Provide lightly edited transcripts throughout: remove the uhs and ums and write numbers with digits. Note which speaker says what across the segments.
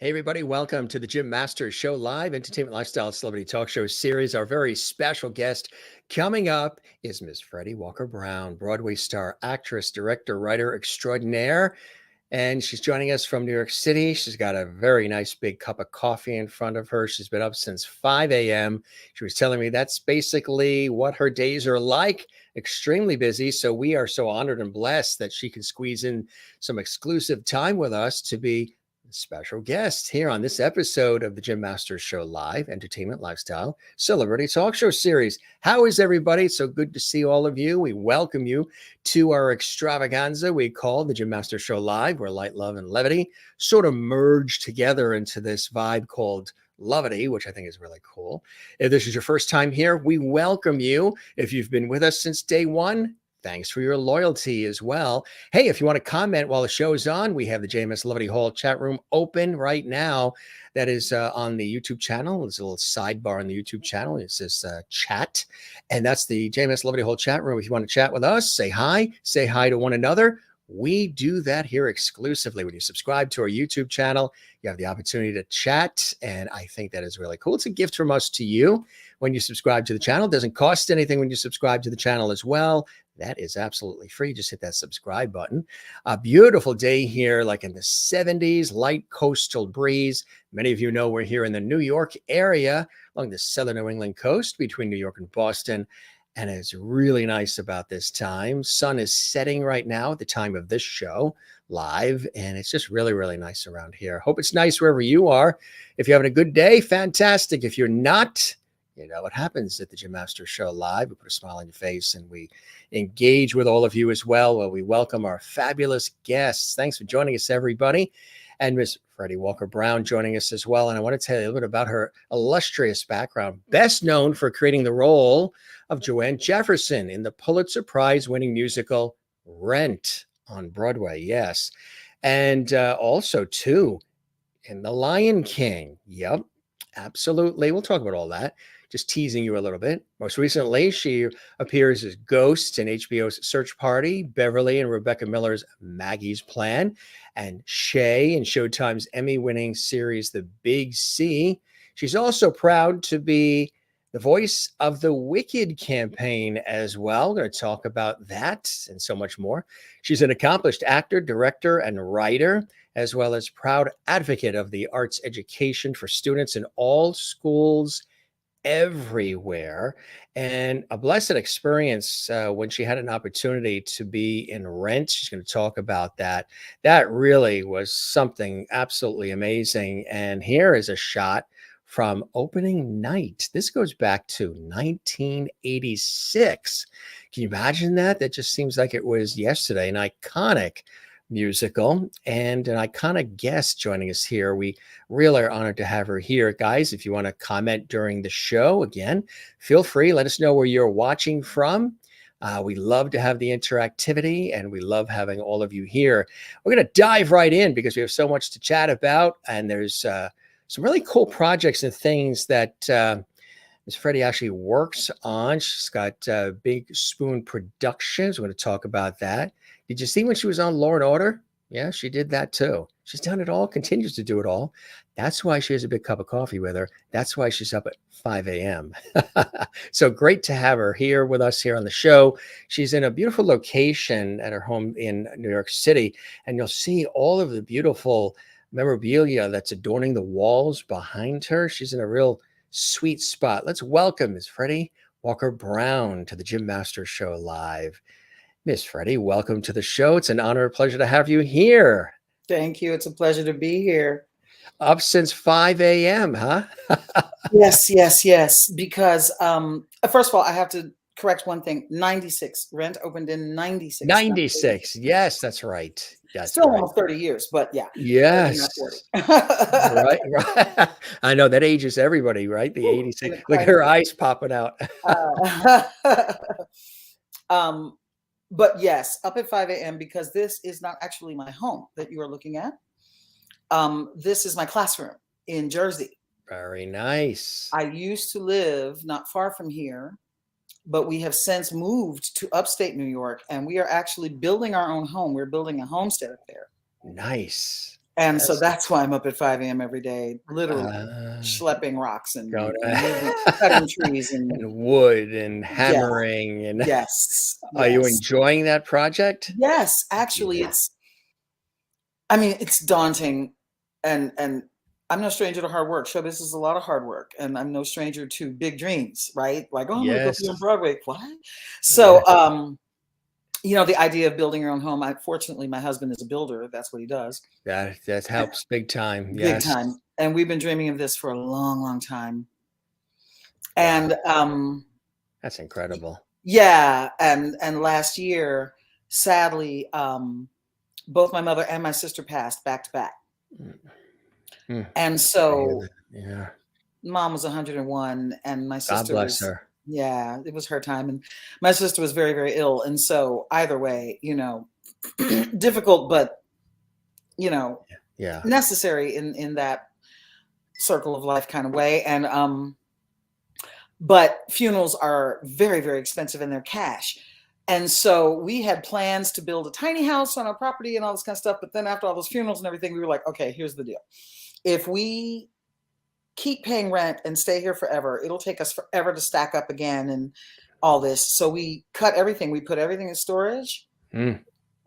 Speaker 1: Hey, everybody, welcome to the Jim Masters Show Live Entertainment Lifestyle Celebrity Talk Show series. Our very special guest coming up is Miss Fredi Walker-Browne, Broadway star, actress, director, writer extraordinaire. And she's joining us from New York City. She's got a very nice big cup of coffee in front of her. She's been up since 5 a.m. She was telling me that's basically what her days are like, extremely busy. So we are so honored and blessed that she can squeeze in some exclusive time with us to be a special guest here on this episode of the Jim Masters Show Live Entertainment Lifestyle Celebrity Talk Show series. How is everybody? It's so good to see all of you. We welcome you to our extravaganza we call the Jim Masters Show Live, where light, love, and levity sort of merge together into this vibe called levity, which I think is really cool. If this is your first time here, we welcome you. If you've been with us since day one, thanks for your loyalty as well. Hey, if you want to comment while the show is on, we have the JMS Levity Hall chat room open right now. That is on the YouTube channel. There's a little sidebar on the YouTube channel. It says chat. And that's the JMS Levity Hall chat room. If you want to chat with us, say hi to one another. We do that here exclusively. When you subscribe to our YouTube channel, you have the opportunity to chat. And I think that is really cool. It's a gift from us to you when you subscribe to the channel. It doesn't cost anything when you subscribe to the channel as well. That is absolutely free. Just hit that subscribe button. A beautiful day here, like in the 70s, light coastal breeze. Many of you know we're here in the New York area along the southern New England coast between New York and Boston. And it's really nice about this time. Sun is setting right now at the time of this show live. And it's just really, really nice around here. Hope it's nice wherever you are. If you're having a good day, fantastic. If you're not, you know what happens at the Jim Masters Show Live. We put a smile on your face and we engage with all of you as well. While we welcome our fabulous guests. Thanks for joining us, everybody. And Miss Fredi Walker-Browne joining us as well. And I want to tell you a little bit about her illustrious background, best known for creating the role of JoAnne Jefferson in the Pulitzer Prize winning musical Rent on Broadway. Yes. And also, too, in The Lion King. Yep, absolutely. We'll talk about all that. Just teasing you a little bit. Most recently, she appears as Ghost in HBO's Search Party, Beverly and Rebecca Miller's Maggie's Plan, and Shay in Showtime's Emmy-winning series The Big C. She's also proud to be the voice of the Wicked campaign as well. We're going to talk about that and so much more. She's an accomplished actor, director, and writer, as well as proud advocate of the arts education for students in all schools everywhere, and a blessed experience when she had an opportunity to be in Rent. She's going to talk about that. That really was something absolutely amazing. And here is a shot from opening night. This goes back to 1986. Can you imagine that? That just seems like it was yesterday. An iconic musical and an iconic guest joining us here. We really are honored to have her here. Guys, if you want to comment during the show, again, feel free. Let us know where you're watching from. We love to have the interactivity and we love having all of you here. We're going to dive right in because we have so much to chat about. And there's some really cool projects and things that Miss Fredi actually works on. She's got Big Spoon Productions. We're going to talk about that. Did you see when she was on Law and Order? Yeah, she did that too. She's done it all, continues to do it all. That's why she has a big cup of coffee with her. That's why she's up at 5 a.m. So great to have her here with us here on the show. She's in a beautiful location at her home in New York City, and you'll see all of the beautiful memorabilia that's adorning the walls behind her. She's in a real sweet spot. Let's welcome Miss Fredi Walker-Browne to the Jim Masters Show Live. Miss Fredi, welcome to the show. It's an honor and pleasure to have you here.
Speaker 2: Thank you. It's a pleasure to be here.
Speaker 1: Up since 5 a.m., huh?
Speaker 2: Yes. Because first of all, I have to correct one thing. 96. Rent opened in 96.
Speaker 1: 96. Yes, that's right. That's
Speaker 2: still
Speaker 1: right.
Speaker 2: almost 30 years, but yeah.
Speaker 1: Yes. Right. I know that ages everybody, right? The 86. Look at her eyes popping out.
Speaker 2: But yes, up at 5 a.m. because this is not actually my home that you are looking at. This is my classroom in Jersey.
Speaker 1: Very nice.
Speaker 2: I used to live not far from here, but we have since moved to upstate New York, and we are actually building our own home. We're building a homestead up there.
Speaker 1: Nice.
Speaker 2: And so
Speaker 1: That's
Speaker 2: that's why I'm up at 5 a.m. every day, literally
Speaker 1: uh,
Speaker 2: schlepping rocks
Speaker 1: going
Speaker 2: and moving, cutting trees and
Speaker 1: and wood and
Speaker 2: yeah,
Speaker 1: hammering and
Speaker 2: yes,
Speaker 1: are you
Speaker 2: yes,
Speaker 1: enjoying that project?
Speaker 2: yes. Actually,
Speaker 1: Yeah.
Speaker 2: it's I mean, it's daunting, and I'm no stranger to hard work. Show business is a lot of hard work, and I'm no stranger to big dreams, right? Like, oh, I'm gonna go be on
Speaker 1: Yes.
Speaker 2: Broadway. What?
Speaker 1: Yeah.
Speaker 2: So, the idea of building your own home. Fortunately, my husband is a builder. That's what he does,
Speaker 1: That helps big time.
Speaker 2: big
Speaker 1: Yes.
Speaker 2: time. And we've been dreaming of this for a long, long time.
Speaker 1: Wow.
Speaker 2: And
Speaker 1: That's incredible.
Speaker 2: yeah, and last year, sadly, both my mother and my sister passed back to back.
Speaker 1: Mm, mm.
Speaker 2: And
Speaker 1: Sorry to hear
Speaker 2: so
Speaker 1: that. Yeah.
Speaker 2: mom was 101 and my
Speaker 1: God
Speaker 2: sister
Speaker 1: bless
Speaker 2: was,
Speaker 1: her.
Speaker 2: yeah, it was her time. And my sister was very, very ill. And so either way, difficult, but, you know,
Speaker 1: Yeah.
Speaker 2: necessary in that circle of life kind of way. And, but funerals are very, very expensive and they're cash. And so we had plans to build a tiny house on our property and all this kind of stuff. But then after all those funerals and everything, we were like, okay, here's the deal. If we keep paying rent and stay here forever, it'll take us forever to stack up again and all this. So we cut everything. We put everything in storage.
Speaker 1: Mm.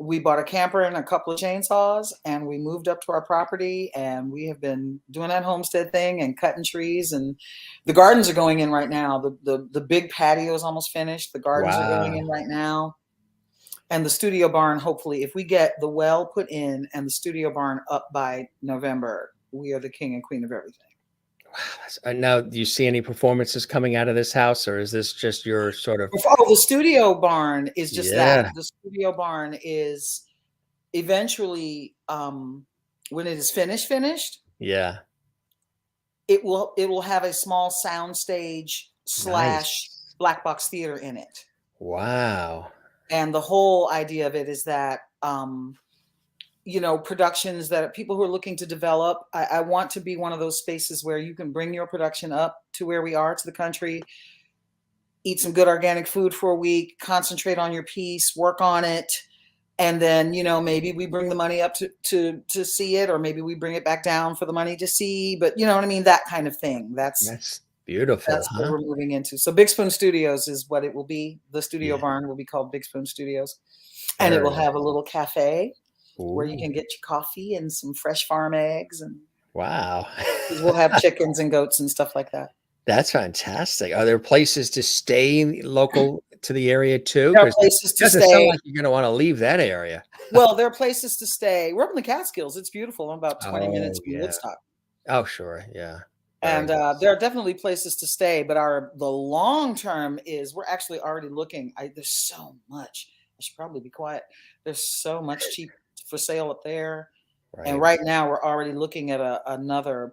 Speaker 2: We bought a camper and a couple of chainsaws and we moved up to our property and we have been doing that homestead thing and cutting trees, and the gardens are going in right now. The big patio is almost finished. The gardens are going in
Speaker 1: Wow.
Speaker 2: right now. And the studio barn, hopefully, if we get the well put in and the studio barn up by November, we are the king and queen of everything.
Speaker 1: Now, do you see any performances coming out of this house, or is this just your sort of
Speaker 2: Oh, the studio barn is just that.
Speaker 1: yeah,
Speaker 2: The studio barn is eventually, when it is finished,
Speaker 1: yeah.
Speaker 2: it will have a small sound stage slash
Speaker 1: Nice.
Speaker 2: black box theater in it.
Speaker 1: Wow.
Speaker 2: And the whole idea of it is that, productions that people who are looking to develop, I want to be one of those spaces where you can bring your production up to where we are, to the country, eat some good organic food for a week, concentrate on your piece, work on it. And then, maybe we bring the money up to see it, or maybe we bring it back down for the money to see, but you know what I mean? That kind of thing. That's
Speaker 1: That's beautiful,
Speaker 2: what
Speaker 1: huh?
Speaker 2: we're moving into. So Big Spoon Studios is what it will be. The studio
Speaker 1: Yeah,
Speaker 2: barn will be called Big Spoon Studios. And it
Speaker 1: very
Speaker 2: will
Speaker 1: nice.
Speaker 2: have a little cafe where you
Speaker 1: Ooh,
Speaker 2: can get your coffee and some fresh farm eggs, and
Speaker 1: wow.
Speaker 2: 'cause we'll have chickens and goats and stuff like that.
Speaker 1: That's fantastic. Are there places to stay local to the area too?
Speaker 2: There are
Speaker 1: Because it
Speaker 2: places to
Speaker 1: doesn't sound
Speaker 2: stay.
Speaker 1: like you're gonna wanna leave that area.
Speaker 2: Well, there are places to stay. We're up in the Catskills. It's beautiful. I'm about 20 minutes
Speaker 1: Oh,
Speaker 2: from
Speaker 1: yeah.
Speaker 2: Woodstock.
Speaker 1: Oh, sure, yeah. Very
Speaker 2: And
Speaker 1: nice.
Speaker 2: there are definitely places to stay, but the long term is we're actually already looking. There's so much. I should probably be quiet. There's so much cheap for sale up there, and
Speaker 1: Right.
Speaker 2: right now we're already looking at another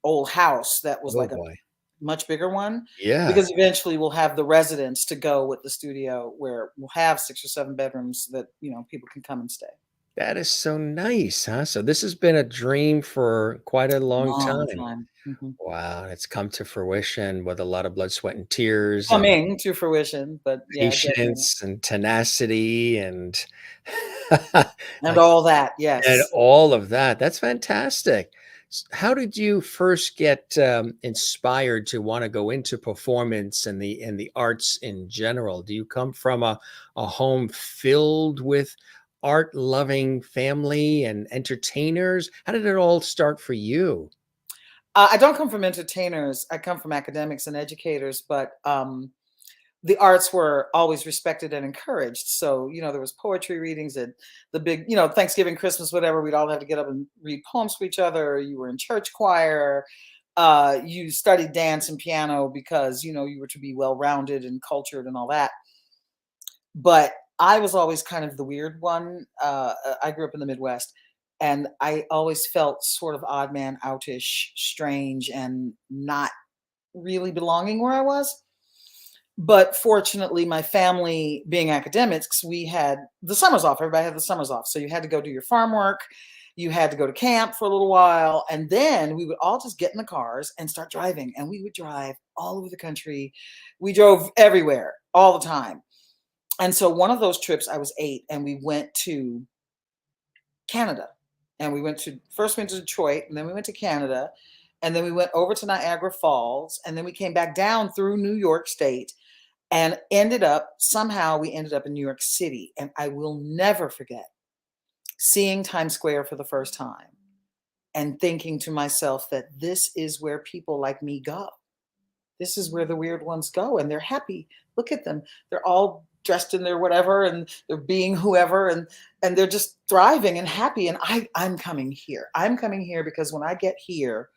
Speaker 2: old house that was
Speaker 1: Oh,
Speaker 2: like a
Speaker 1: boy.
Speaker 2: much bigger one,
Speaker 1: Yeah.
Speaker 2: because eventually we'll have the residence to go with the studio, where we'll have 6 or 7 bedrooms that people can come and stay.
Speaker 1: That is so nice, huh? So this has been a dream for quite a long
Speaker 2: Long
Speaker 1: time.
Speaker 2: time.
Speaker 1: Wow, it's come to fruition with a lot of blood, sweat, and tears, and
Speaker 2: Coming to fruition, but yeah, definitely.
Speaker 1: patience, and tenacity, and
Speaker 2: And
Speaker 1: like
Speaker 2: all that,
Speaker 1: and
Speaker 2: yes.
Speaker 1: all of that. That's fantastic. How did you first get inspired to want to go into performance and the arts in general? Do you come from a home filled with art loving family and entertainers? How did it all start for you?
Speaker 2: I don't come from entertainers. I come from academics and educators, but the arts were always respected and encouraged. So, there was poetry readings at the big, Thanksgiving, Christmas, whatever. We'd all have to get up and read poems for each other. You were in church choir. You studied dance and piano because, you were to be well-rounded and cultured and all that. But I was always kind of the weird one. I grew up in the Midwest, and I always felt sort of odd man outish, strange, and not really belonging where I was. But fortunately, my family, being academics, we had the summers off. Everybody had the summers off. So you had to go do your farm work. You had to go to camp for a little while. And then we would all just get in the cars and start driving. And we would drive all over the country. We drove everywhere all the time. And so one of those trips, I was 8, and we went to Canada. and we first went to Detroit, and then we went to Canada, and then we went over to Niagara Falls, and then we came back down through New York State, and somehow we ended up in New York City. And I will never forget seeing Times Square for the first time and thinking to myself that this is where people like me go. This is where the weird ones go, and they're happy. Look at them. They're all dressed in their whatever, and they're being whoever, and they're just thriving and happy. And I'm coming here. I'm coming here because when I get here,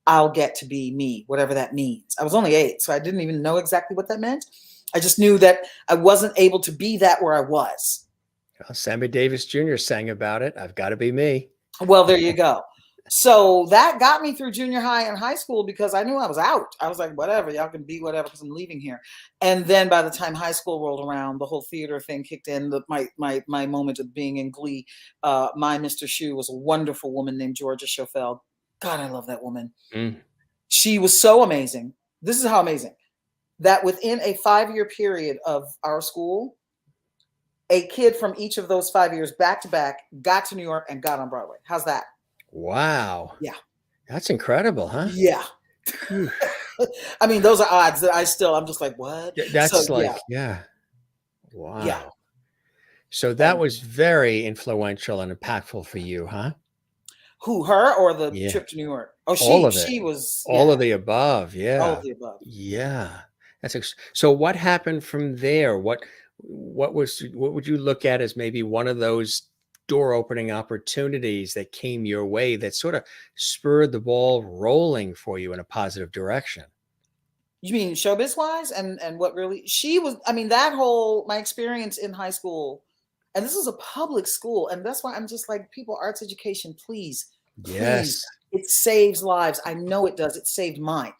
Speaker 2: I'll get to be me, whatever that means. I was only 8, so I didn't even know exactly what that meant. I just knew that I wasn't able to be that where I was.
Speaker 1: Well, Sammy Davis Jr. sang about it. I've got to be me.
Speaker 2: Well, there you go. So that got me through junior high and high school because I knew I was out. I was like, whatever, y'all can be whatever because I'm leaving here. And then by the time high school rolled around, the whole theater thing kicked in. My moment of being in Glee. My Mr. Shoe was a wonderful woman named Georgia Schofeld. God, I love that woman. She was so amazing. This is how amazing. That within a 5-year period of our school, a kid from each of those 5 years back to back got to New York and got on Broadway. How's that?
Speaker 1: Wow.
Speaker 2: Yeah.
Speaker 1: That's incredible, huh?
Speaker 2: Yeah. I mean, those are odds that I'm just like, what?
Speaker 1: That's so, yeah. Wow.
Speaker 2: Yeah.
Speaker 1: So that was very influential and impactful for you, huh?
Speaker 2: Who, her or the trip to New York? Oh,
Speaker 1: all of it.
Speaker 2: She was
Speaker 1: all of the above. Yeah.
Speaker 2: All of the above.
Speaker 1: Yeah. So what happened from there? What would you look at as maybe one of those door opening opportunities that came your way that sort of spurred the ball rolling for you in a positive direction?
Speaker 2: You mean showbiz wise? And what really my experience in high school, and this is a public school, and that's why I'm just like, people, arts education, please.
Speaker 1: Yes.
Speaker 2: It saves lives. I know it does. It saved mine.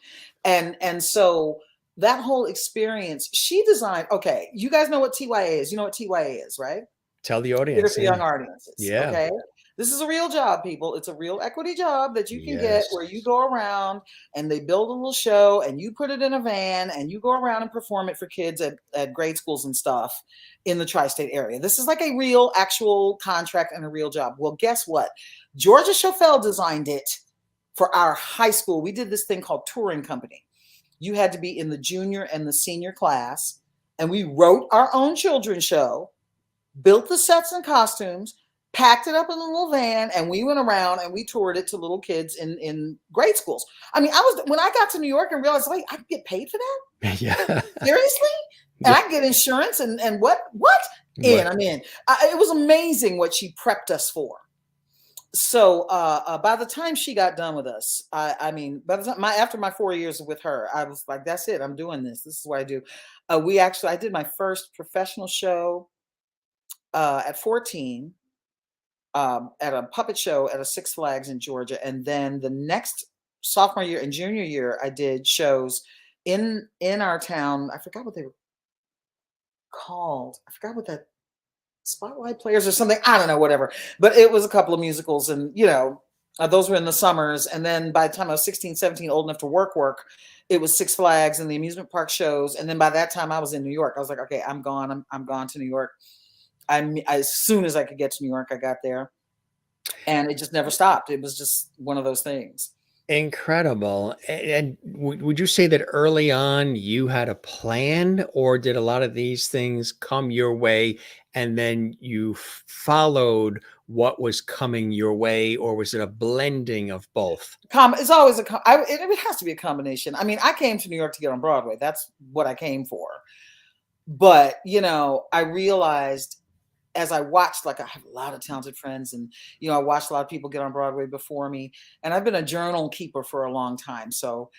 Speaker 2: And so that whole experience, she designed, okay, you guys know what TYA is. You know what TYA is, right?
Speaker 1: Tell the audience.
Speaker 2: For young audiences.
Speaker 1: Yeah.
Speaker 2: Okay. This is a real job, people. It's a real equity job that you can get where you go around and they build a little show and you put it in a van and you go around and perform it for kids at grade schools and stuff in the tri-state area. This is like a real actual contract and a real job. Well, guess what? Georgia Schofeld designed it for our high school. We did this thing called touring company. You had to be in the junior and the senior class, and we wrote our own children's show, built the sets and costumes, packed it up in a little van, and we went around and we toured it to little kids in grade schools. I mean, when I got to New York and realized, wait, I can get paid for that?
Speaker 1: Yeah.
Speaker 2: Seriously? And I can get insurance and what? In. I mean, it was amazing what she prepped us for. So by the time she got done with us, by the time after my 4 years with her, I was like, that's it. I'm doing this. This is what I do. I did my first professional show at 14 at a puppet show at a Six Flags in Georgia. And then the next sophomore year and junior year, I did shows in our town. I forgot what they were called. I forgot what that Spotlight Players or something. I don't know, whatever. But it was a couple of musicals, and those were in the summers. And then by the time I was 16, 17, old enough to work, it was Six Flags and the amusement park shows. And then by that time I was in New York. I was like, okay, I'm gone. I'm gone to New York. As soon as I could get to New York, I got there, and it just never stopped. It was just one of those things.
Speaker 1: Incredible. And would you say that early on you had a plan, or did a lot of these things come your way and then you followed what was coming your way, or was it a blending of both?
Speaker 2: It's always it has to be a combination. I mean, I came to New York to get on Broadway. That's what I came for. But, I realized as I watched, like, I have a lot of talented friends, and, I watched a lot of people get on Broadway before me, and I've been a journal keeper for a long time. So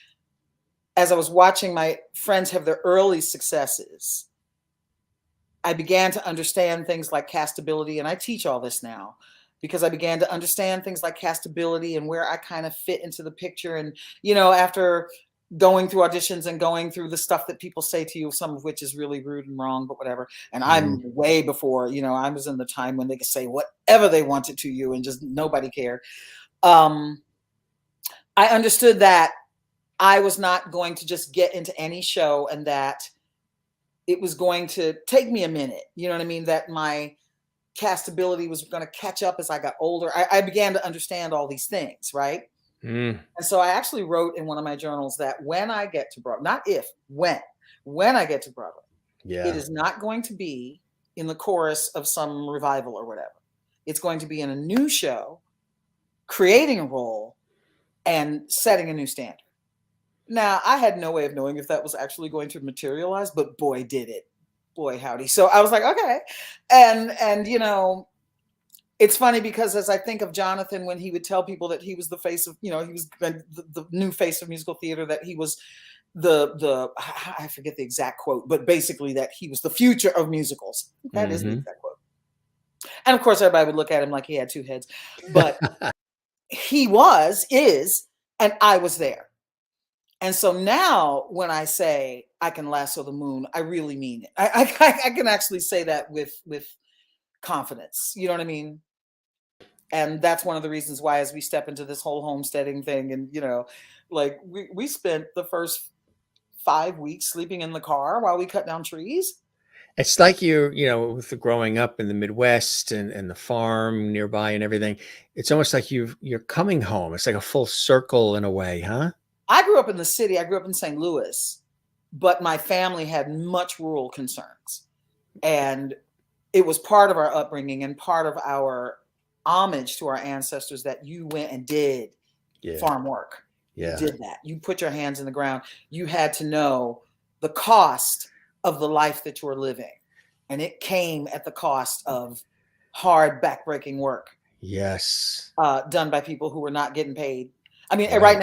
Speaker 2: as I was watching my friends have their early successes, I began to understand things like castability, and I teach all this now because I began to understand things like castability and where I kind of fit into the picture. And, after going through auditions and going through the stuff that people say to you, some of which is really rude and wrong, but whatever. And I'm way before, I was in the time when they could say whatever they wanted to you and just nobody cared. I understood that I was not going to just get into any show, and that it was going to take me a minute. You know what I mean? That my castability was going to catch up as I got older. I began to understand all these things, right?
Speaker 1: Mm.
Speaker 2: And so I actually wrote in one of my journals that when I get to Broadway, not if, when I get to Broadway, it
Speaker 1: Yeah.
Speaker 2: is not going to be in the chorus of some revival or whatever. It's going to be in a new show, creating a role and setting a new standard. Now, I had no way of knowing if that was actually going to materialize, but boy, did it. Boy, howdy. So I was like, okay. And you know, it's funny because as I think of Jonathan, when he would tell people that he was the face of, you know, he was the new face of musical theater, that he was I forget the exact quote, but basically that he was the future of musicals. That is the exact quote. And of course, everybody would look at him like he had two heads, but he is, and I was there. And so now when I say I can lasso the moon, I really mean it. I can actually say that with confidence. You know what I mean? And that's one of the reasons why, as we step into this whole homesteading thing, and you know, like we spent the first 5 weeks sleeping in the car while we cut down trees.
Speaker 1: It's like you know, with the growing up in the Midwest and the farm nearby and everything, it's almost like you're coming home. It's like a full circle in a way, huh?
Speaker 2: I grew up in the city. I grew up in St. Louis, but my family had much rural concerns. And it was part of our upbringing and part of our homage to our ancestors that you went and did farm work.
Speaker 1: Yeah.
Speaker 2: You did that. You put your hands in the ground. You had to know the cost of the life that you were living. And it came at the cost of hard, backbreaking work.
Speaker 1: Yes.
Speaker 2: Done by people who were not getting paid. I mean, right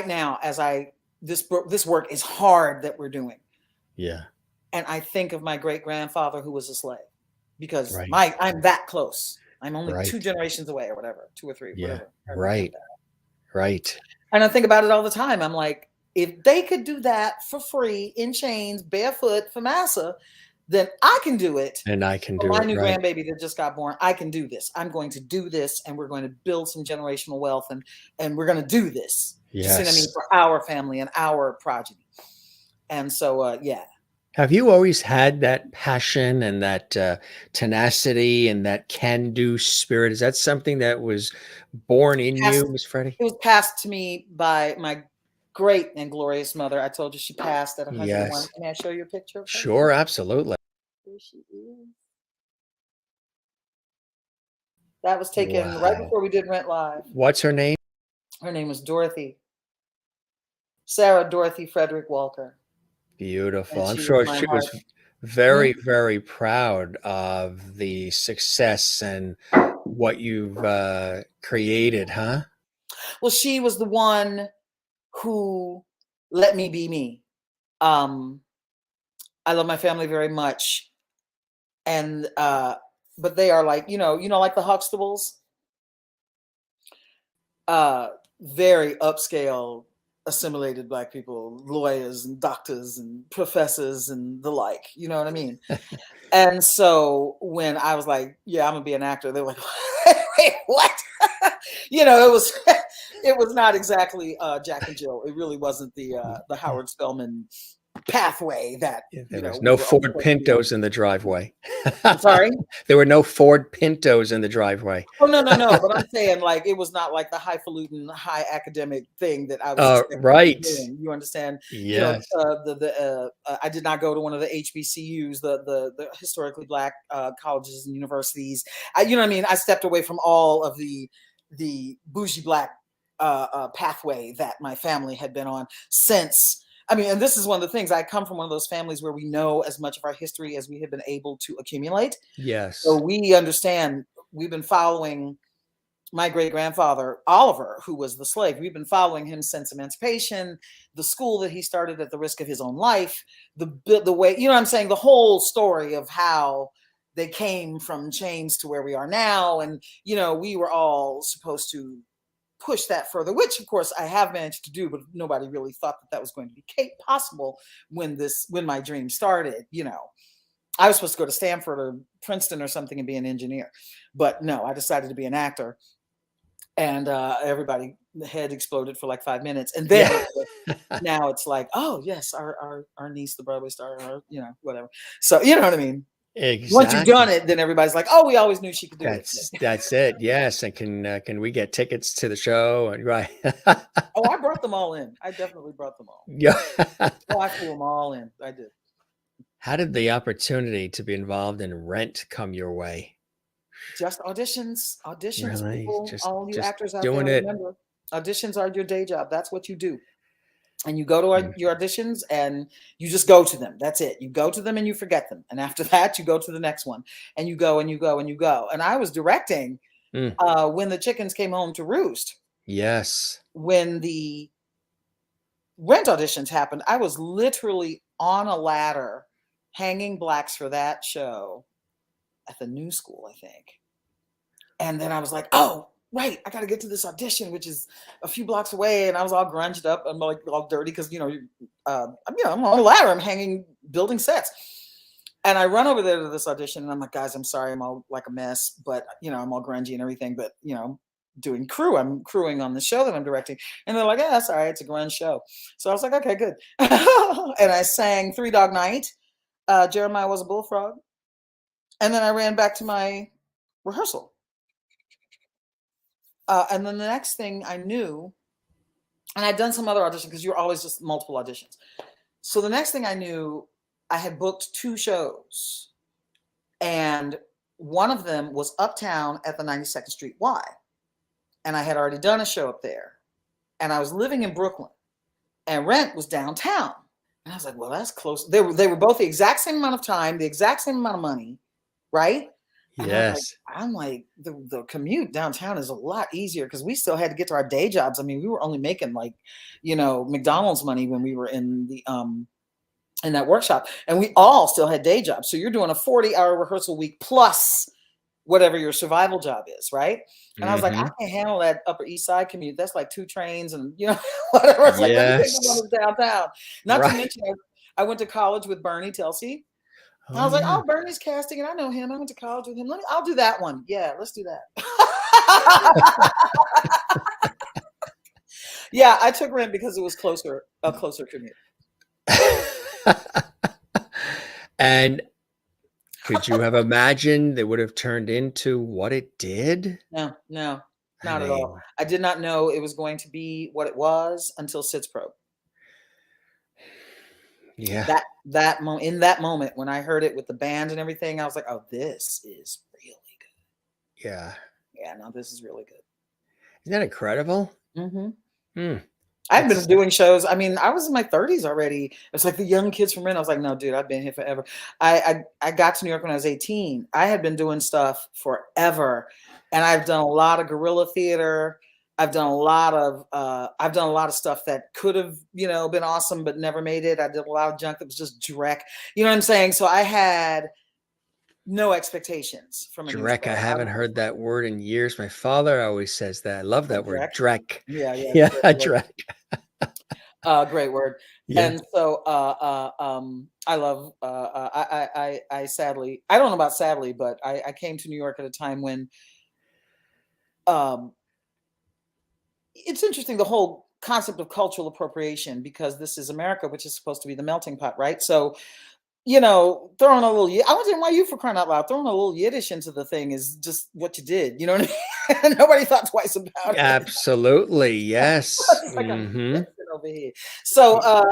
Speaker 2: now, as this work is hard that we're doing.
Speaker 1: Yeah.
Speaker 2: And I think of my great grandfather who was a slave, because I'm that close. I'm only 2 generations away, or whatever, 2 or 3, whatever.
Speaker 1: Right.
Speaker 2: And I think about it all the time. I'm like, if they could do that for free, in chains, barefoot for massa, then I can do it.
Speaker 1: And I can do
Speaker 2: my
Speaker 1: it.
Speaker 2: new grandbaby that just got born, I can do this. I'm going to do this, and we're going to build some generational wealth, and we're going to do this.
Speaker 1: Yes.
Speaker 2: You see what I mean? For our family and our progeny. And so, yeah.
Speaker 1: Have you always had that passion and that tenacity and that can-do spirit? Is that something that was born in you, Miss Fredi?
Speaker 2: It was passed to me by my great and glorious mother. I told you she passed at 101.
Speaker 1: Yes.
Speaker 2: Can I show you a picture of her?
Speaker 1: Sure, absolutely.
Speaker 2: Here she is. That was taken right before we did Rent Live.
Speaker 1: What's her name?
Speaker 2: Her name was Dorothy. Sarah Dorothy Frederick Walker.
Speaker 1: Beautiful. I'm sure she was very, very proud of the success and what you've created, huh?
Speaker 2: Well, she was the one who let me be me. I love my family very much. And but they are like, you know, like the Huxtables. Very upscale, assimilated Black people, lawyers and doctors and professors and the like, you know what I mean? And so when I was like, yeah, I'm gonna be an actor, they were like, wait, what? You know, it was not exactly Jack and Jill. It really wasn't the Howard Spellman pathway that
Speaker 1: there was no Ford Pintos in the driveway.
Speaker 2: I'm sorry?
Speaker 1: There were no Ford Pintos in the driveway.
Speaker 2: Oh, no. But I'm saying, like, it was not like the highfalutin, high academic thing that I was doing. You understand?
Speaker 1: Yes.
Speaker 2: You know, I did not go to one of the HBCUs, the historically Black colleges and universities. You know what I mean? I stepped away from all of the bougie Black pathway that my family had been on since. I mean, and this is one of the things, I come from one of those families where we know as much of our history as we have been able to accumulate.
Speaker 1: Yes.
Speaker 2: So we understand, we've been following my great grandfather, Oliver, who was the slave. We've been following him since emancipation, the school that he started at the risk of his own life, the way, you know what I'm saying? The whole story of how they came from chains to where we are now. And, you know, we were all supposed to push that further, which of course I have managed to do, but nobody really thought that was going to be possible when my dream started. You know, I was supposed to go to Stanford or Princeton or something and be an engineer, but no, I decided to be an actor. And everybody, the head exploded for like 5 minutes, and then now it's like, oh yes, our niece, the Broadway star, or you know, whatever. So you know what I mean. Once you've done
Speaker 1: Exactly.
Speaker 2: it, then everybody's like, "Oh, we always knew she could do it."
Speaker 1: That's it. Yes, and can we get tickets to the show? And right.
Speaker 2: Oh, I brought them all in. I definitely brought them all.
Speaker 1: Yeah.
Speaker 2: Oh, I flew them all in. I did.
Speaker 1: How did the opportunity to be involved in Rent come your way?
Speaker 2: Just auditions,
Speaker 1: Really?
Speaker 2: people, all you
Speaker 1: Just
Speaker 2: actors out there,
Speaker 1: doing it.
Speaker 2: remember, auditions are your day job. That's what you do. And you go to
Speaker 1: Mm,
Speaker 2: your auditions and you just go to them. That's it. You go to them and you forget them. And after that, you go to the next one and you go and you go and you go. And I was directing
Speaker 1: mm,
Speaker 2: when the chickens came home to roost.
Speaker 1: yes.
Speaker 2: When the Rent auditions happened, I was literally on a ladder hanging blacks for that show at the new school, I think. And then I was like, oh, right, I got to get to this audition, which is a few blocks away. And I was all grunged up. I'm like all dirty because, I'm on a ladder. I'm hanging, building sets. And I run over there to this audition and I'm like, guys, I'm sorry. I'm all like a mess, but, I'm all grungy and everything. But, doing crew. I'm crewing on the show that I'm directing. And they're like, yeah, that's all right. It's a grunge show. So I was like, okay, good. And I sang Three Dog Night. Jeremiah Was a Bullfrog. And then I ran back to my rehearsal. And then the next thing I knew, and I'd done some other auditions because you're always just multiple auditions. So the next thing I knew, I had booked 2 shows. And one of them was uptown at the 92nd Street Y. And I had already done a show up there. And I was living in Brooklyn. And Rent was downtown. And I was like, well, that's close. They were both the exact same amount of time, the exact same amount of money, right? And
Speaker 1: Yes.
Speaker 2: I'm like, the commute downtown is a lot easier because we still had to get to our day jobs. I mean, we were only making like, McDonald's money when we were in the in that workshop, and we all still had day jobs. So you're doing a 40-hour rehearsal week plus whatever your survival job is, right? And I was like, I
Speaker 1: Hmm.
Speaker 2: can't handle that Upper East Side commute. That's like 2 trains and whatever. It's like, let me take the
Speaker 1: Yes.
Speaker 2: one that's downtown. Not to
Speaker 1: Right.
Speaker 2: mention, I went to college with Bernie Telsey. I
Speaker 1: Oh
Speaker 2: was like,
Speaker 1: yeah.
Speaker 2: oh, Bernie's casting, and I know him. I went to college with him. I'll do that one. Yeah, let's do that. Yeah, I took Rent because it was a closer commute.
Speaker 1: And could you have imagined it would have turned into what it did?
Speaker 2: No, no,
Speaker 1: I
Speaker 2: not at all.
Speaker 1: mean,
Speaker 2: I did not know it was going to be what it was until Sits Pro.
Speaker 1: yeah,
Speaker 2: In that moment when I heard it with the band and everything, I was like, oh, this is really good.
Speaker 1: yeah.
Speaker 2: Yeah, no, this is really good.
Speaker 1: Isn't that incredible?
Speaker 2: Mm-hmm.
Speaker 1: Hmm.
Speaker 2: I've been
Speaker 1: It's
Speaker 2: doing shows. I mean, I was in my 30s already. It's like the young kids from Rent. I was like, no, dude, I've been here forever. I got to New York when I was 18. I had been doing stuff forever, and I've done a lot of guerrilla theater. I've done a lot of stuff that could have been awesome but never made it. I did a lot of junk that was just dreck. You know what I'm saying? So I had no expectations from a new
Speaker 1: Drek. I
Speaker 2: show. I
Speaker 1: haven't
Speaker 2: was just
Speaker 1: heard that word in years. My father always says that. I love
Speaker 2: a
Speaker 1: that word,
Speaker 2: dreck.
Speaker 1: Drek.
Speaker 2: Yeah, yeah, it's
Speaker 1: Yeah,
Speaker 2: a great word.
Speaker 1: Drek.
Speaker 2: Great word.
Speaker 1: Yeah.
Speaker 2: And so I love I sadly, I don't know about sadly, but I came to New York at a time when um it's interesting, the whole concept of cultural appropriation, because this is America, which is supposed to be the melting pot, right? So throwing a little, I went to NYU for crying out loud. Throwing a little Yiddish into the thing is just what you did. You know what I mean? Nobody thought twice about it.
Speaker 1: Absolutely. Yes.
Speaker 2: It's like I'm
Speaker 1: Hmm.
Speaker 2: dancing over here. So, so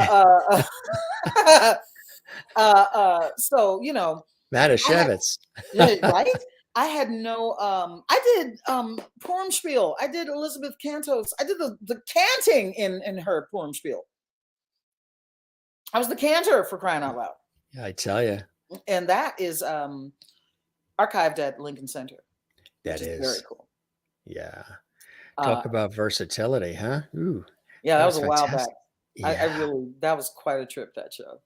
Speaker 2: I had,
Speaker 1: Madashevitz.
Speaker 2: yeah, right? I had no. I did Purim Spiel. I did Elizabeth Cantos. I did the canting in her Purim Spiel. I was the cantor, for crying out loud.
Speaker 1: Yeah, I tell you,
Speaker 2: And that is archived at Lincoln Center, which
Speaker 1: that
Speaker 2: is very
Speaker 1: is.
Speaker 2: cool.
Speaker 1: Yeah.
Speaker 2: Uh,
Speaker 1: Talk about versatility, huh? Ooh,
Speaker 2: yeah,
Speaker 1: that
Speaker 2: that was
Speaker 1: was
Speaker 2: a while back.
Speaker 1: fantastic.
Speaker 2: I
Speaker 1: Yeah.
Speaker 2: really, that was quite a trip, that show.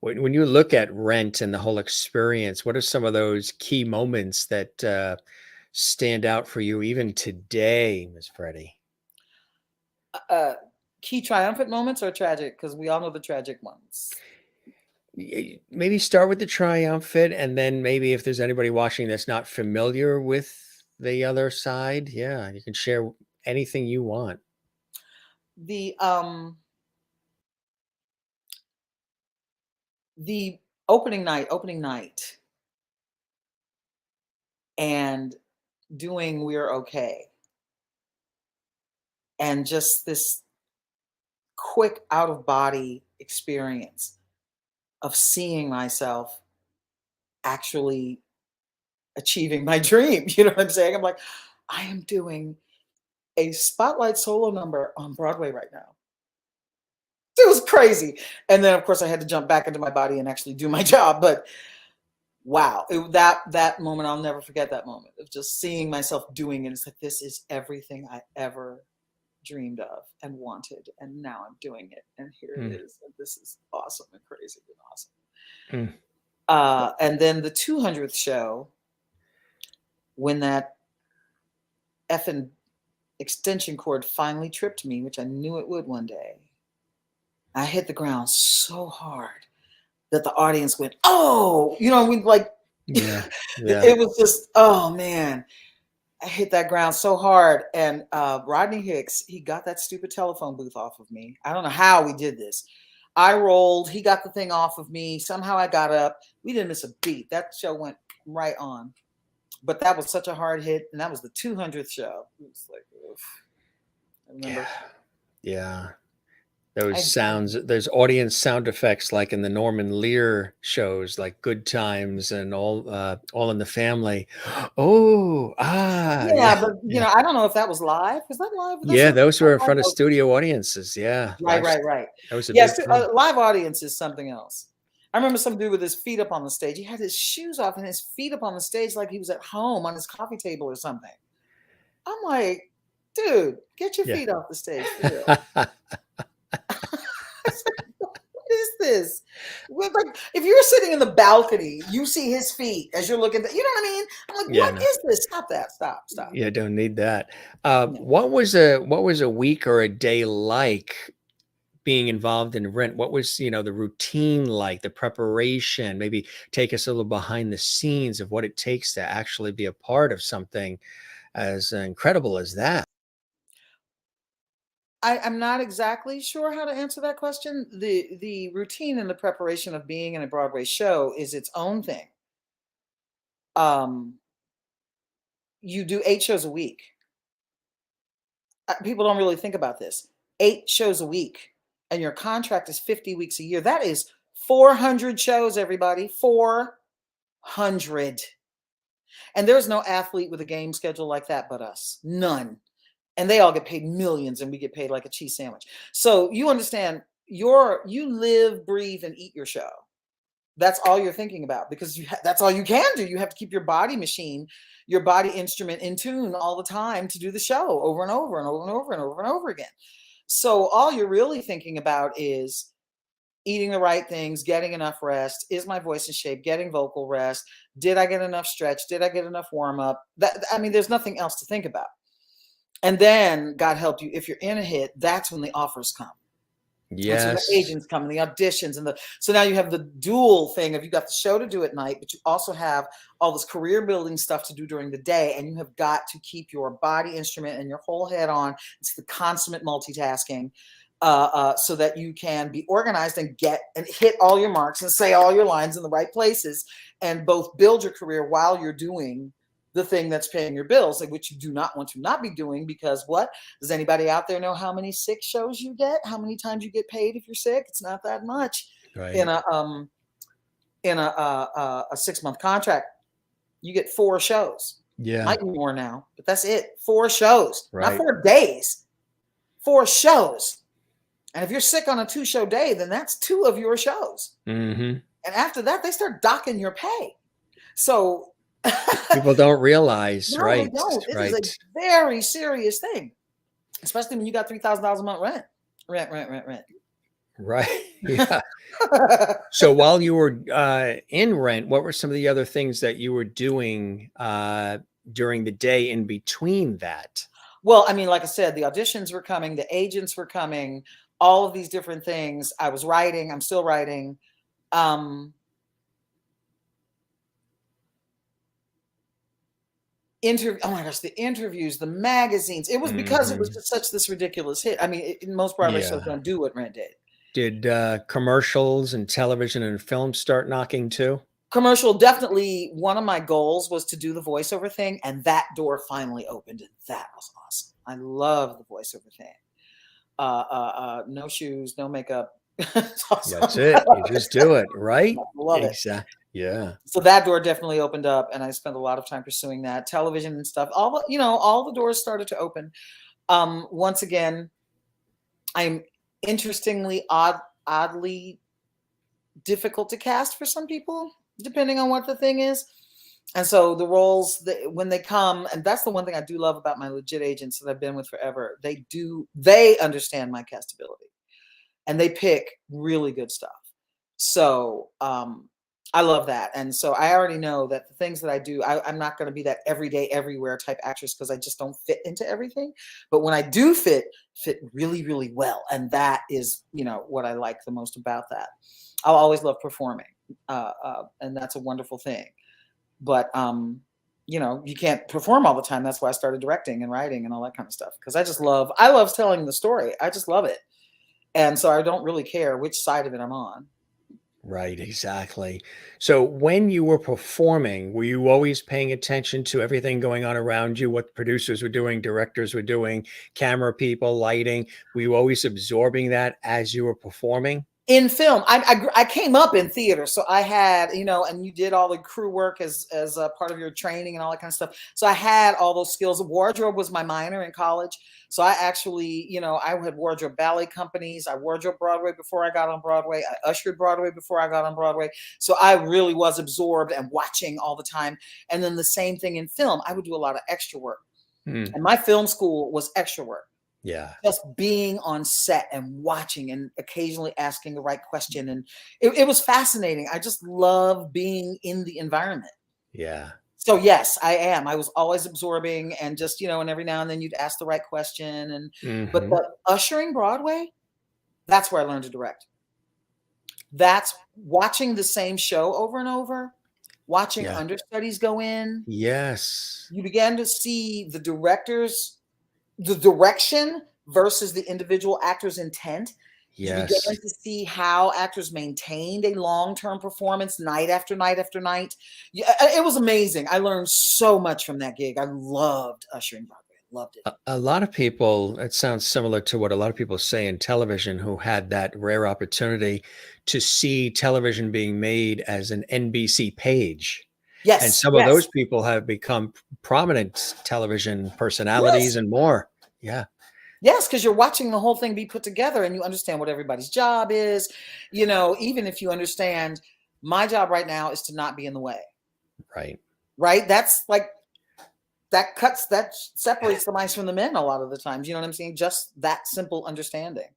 Speaker 1: When you look at Rent and the whole experience, what are some of those key moments that stand out for you even today, Miss Freddie?
Speaker 2: Uh, Key triumphant moments or tragic? Because we all know the tragic ones.
Speaker 1: Maybe start with the triumphant, and then maybe if there's anybody watching that's not familiar with the other side, yeah, you can share anything you want.
Speaker 2: The um the opening night, and doing We're Okay. And just this quick out of body experience of seeing myself actually achieving my dream. You know what I'm saying? I'm like, I am doing a spotlight solo number on Broadway right now. It was crazy. And then of course I had to jump back into my body and actually do my job. But wow, that moment, I'll never forget that moment of just seeing myself doing it. It's like, this is everything I ever dreamed of and wanted, and now I'm doing it, and here it is, and this is awesome and crazy and awesome. And then the 200th show, when that effing extension cord finally tripped me, which I knew it would one day, I hit the ground so hard that the audience went, oh, you know, we like, it was just, oh man, I hit that ground so hard. And Rodney Hicks, he got that stupid telephone booth off of me. I don't know how we did this. I rolled, he got the thing off of me. Somehow I got up. We didn't miss a beat. That show went right on. But that was such a hard hit. And that was the 200th show. It was like, oof. I remember.
Speaker 1: Yeah. Those sounds, those audience sound effects, like in the Norman Lear shows, like Good Times and all in the Family. Oh,
Speaker 2: but you know, I don't know if that was live. Was that live?
Speaker 1: Yeah, those were in front of studio audiences. Yeah,
Speaker 2: right.
Speaker 1: That was a
Speaker 2: yes,
Speaker 1: big thing.
Speaker 2: Live audience is something else. I remember some dude with his feet up on the stage. He had his shoes off and his feet up on the stage like he was at home on his coffee table or something. I'm like, dude, get your feet off the stage for real. What is this? Like, if you're sitting in the balcony, you see his feet as you're looking at, you know what I mean? I'm like, what is this? Stop that. Stop.
Speaker 1: Yeah, don't need that. What was a week or a day like being involved in Rent? What was, the routine like, the preparation? Maybe take us a little behind the scenes of what it takes to actually be a part of something as incredible as that.
Speaker 2: I'm not exactly sure how to answer that question. The routine and the preparation of being in a Broadway show is its own thing. You do 8 shows a week. People don't really think about this. 8 shows a week, and your contract is 50 weeks a year. That is 400 shows, everybody. 400. And there's no athlete with a game schedule like that but us. None. And they all get paid millions, and we get paid like a cheese sandwich. So you understand, you live, breathe, and eat your show. That's all you're thinking about, because that's all you can do. You have to keep your body machine, your body instrument in tune all the time to do the show over and over and over and over and over and over again. So all you're really thinking about is eating the right things, getting enough rest. Is my voice in shape? Getting vocal rest. Did I get enough stretch? Did I get enough warm up? There's nothing else to think about. And then, God help you, if you're in a hit, that's when the offers come. Yes. And so the agents come and the auditions so now you have the dual thing of, you got the show to do at night, but you also have all this career building stuff to do during the day, and you have got to keep your body instrument and your whole head on. It's the consummate multitasking, so that you can be organized and get and hit all your marks and say all your lines in the right places, and both build your career while you're doing the thing that's paying your bills, which you do not want to not be doing, because what? Does anybody out there know how many sick shows you get? How many times you get paid if you're sick? It's not that much. Right. In a 6-month contract, you get 4 shows. Yeah. Might be more now, but that's it. 4 shows, right. Not 4 days, 4 shows. And if you're sick on a 2-show day, then that's 2 of your shows. Mm-hmm. And after that, they start docking your pay. So
Speaker 1: people don't realize,
Speaker 2: no,
Speaker 1: right?
Speaker 2: They don't. It is a very serious thing, especially when you got $3,000 a month rent.
Speaker 1: Right. Yeah. So while you were in Rent, what were some of the other things that you were doing during the day in between that?
Speaker 2: Well, like I said, the auditions were coming, the agents were coming, all of these different things. I was writing. I'm still writing. Oh my gosh, the interviews, the magazines. It was because it was just such this ridiculous hit. Most Broadway shows don't do what Rent did.
Speaker 1: Did commercials and television and film start knocking too?
Speaker 2: Commercial, definitely one of my goals was to do the voiceover thing, and that door finally opened, and that was awesome. I love the voiceover thing. No shoes, no makeup. It's
Speaker 1: That's
Speaker 2: awesome.
Speaker 1: it. You just do it, right?
Speaker 2: I love it.
Speaker 1: Exactly. Yeah.
Speaker 2: So that door definitely opened up, and I spent a lot of time pursuing that. Television and stuff. All the doors started to open. Once again, I'm interestingly oddly difficult to cast for some people, depending on what the thing is. And so the roles when they come, and that's the one thing I do love about my legit agents that I've been with forever. They understand my castability, and they pick really good stuff. So I love that. And so I already know that the things that I do, I'm not going to be that everyday, everywhere type actress because I just don't fit into everything. But when I do fit really, really well. And that is, what I like the most about that. I'll always love performing. And that's a wonderful thing. But, you can't perform all the time. That's why I started directing and writing and all that kind of stuff. Because I love telling the story. I just love it. And so I don't really care which side of it I'm on.
Speaker 1: Right, exactly. So when you were performing, were you always paying attention to everything going on around you, what producers were doing, directors were doing, camera people, lighting? Were you always absorbing that as you were performing?
Speaker 2: In film, I came up in theater, so I had, and you did all the crew work as a part of your training and all that kind of stuff. So I had all those skills. Wardrobe was my minor in college, so I actually, I had wardrobe ballet companies. I wardrobe Broadway before I got on Broadway. I ushered Broadway before I got on Broadway. So I really was absorbed and watching all the time. And then the same thing in film. I would do a lot of extra work, and my film school was extra work.
Speaker 1: Yeah.
Speaker 2: Just being on set and watching and occasionally asking the right question. And it was fascinating. I just love being in the environment.
Speaker 1: Yeah.
Speaker 2: So yes, I am. I was always absorbing and just, and every now and then you'd ask the right question. But the ushering Broadway, that's where I learned to direct. That's watching the same show over and over, watching understudies go in.
Speaker 1: Yes.
Speaker 2: You began to see the direction versus the individual actor's intent. You began to see how actors maintained a long-term performance night after night after night. It was amazing. I learned so much from that gig. I loved ushering Broadway. Loved it.
Speaker 1: A lot of people, it sounds similar to what a lot of people say in television who had that rare opportunity to see television being made as an NBC page.
Speaker 2: Yes.
Speaker 1: And some of those people have become prominent television personalities and more. Yeah.
Speaker 2: Yes, because you're watching the whole thing be put together and you understand what everybody's job is. Even if you understand my job right now is to not be in the way.
Speaker 1: Right.
Speaker 2: Right. That's like, that separates the mice from the men a lot of the times. You know what I'm saying? Just that simple understanding.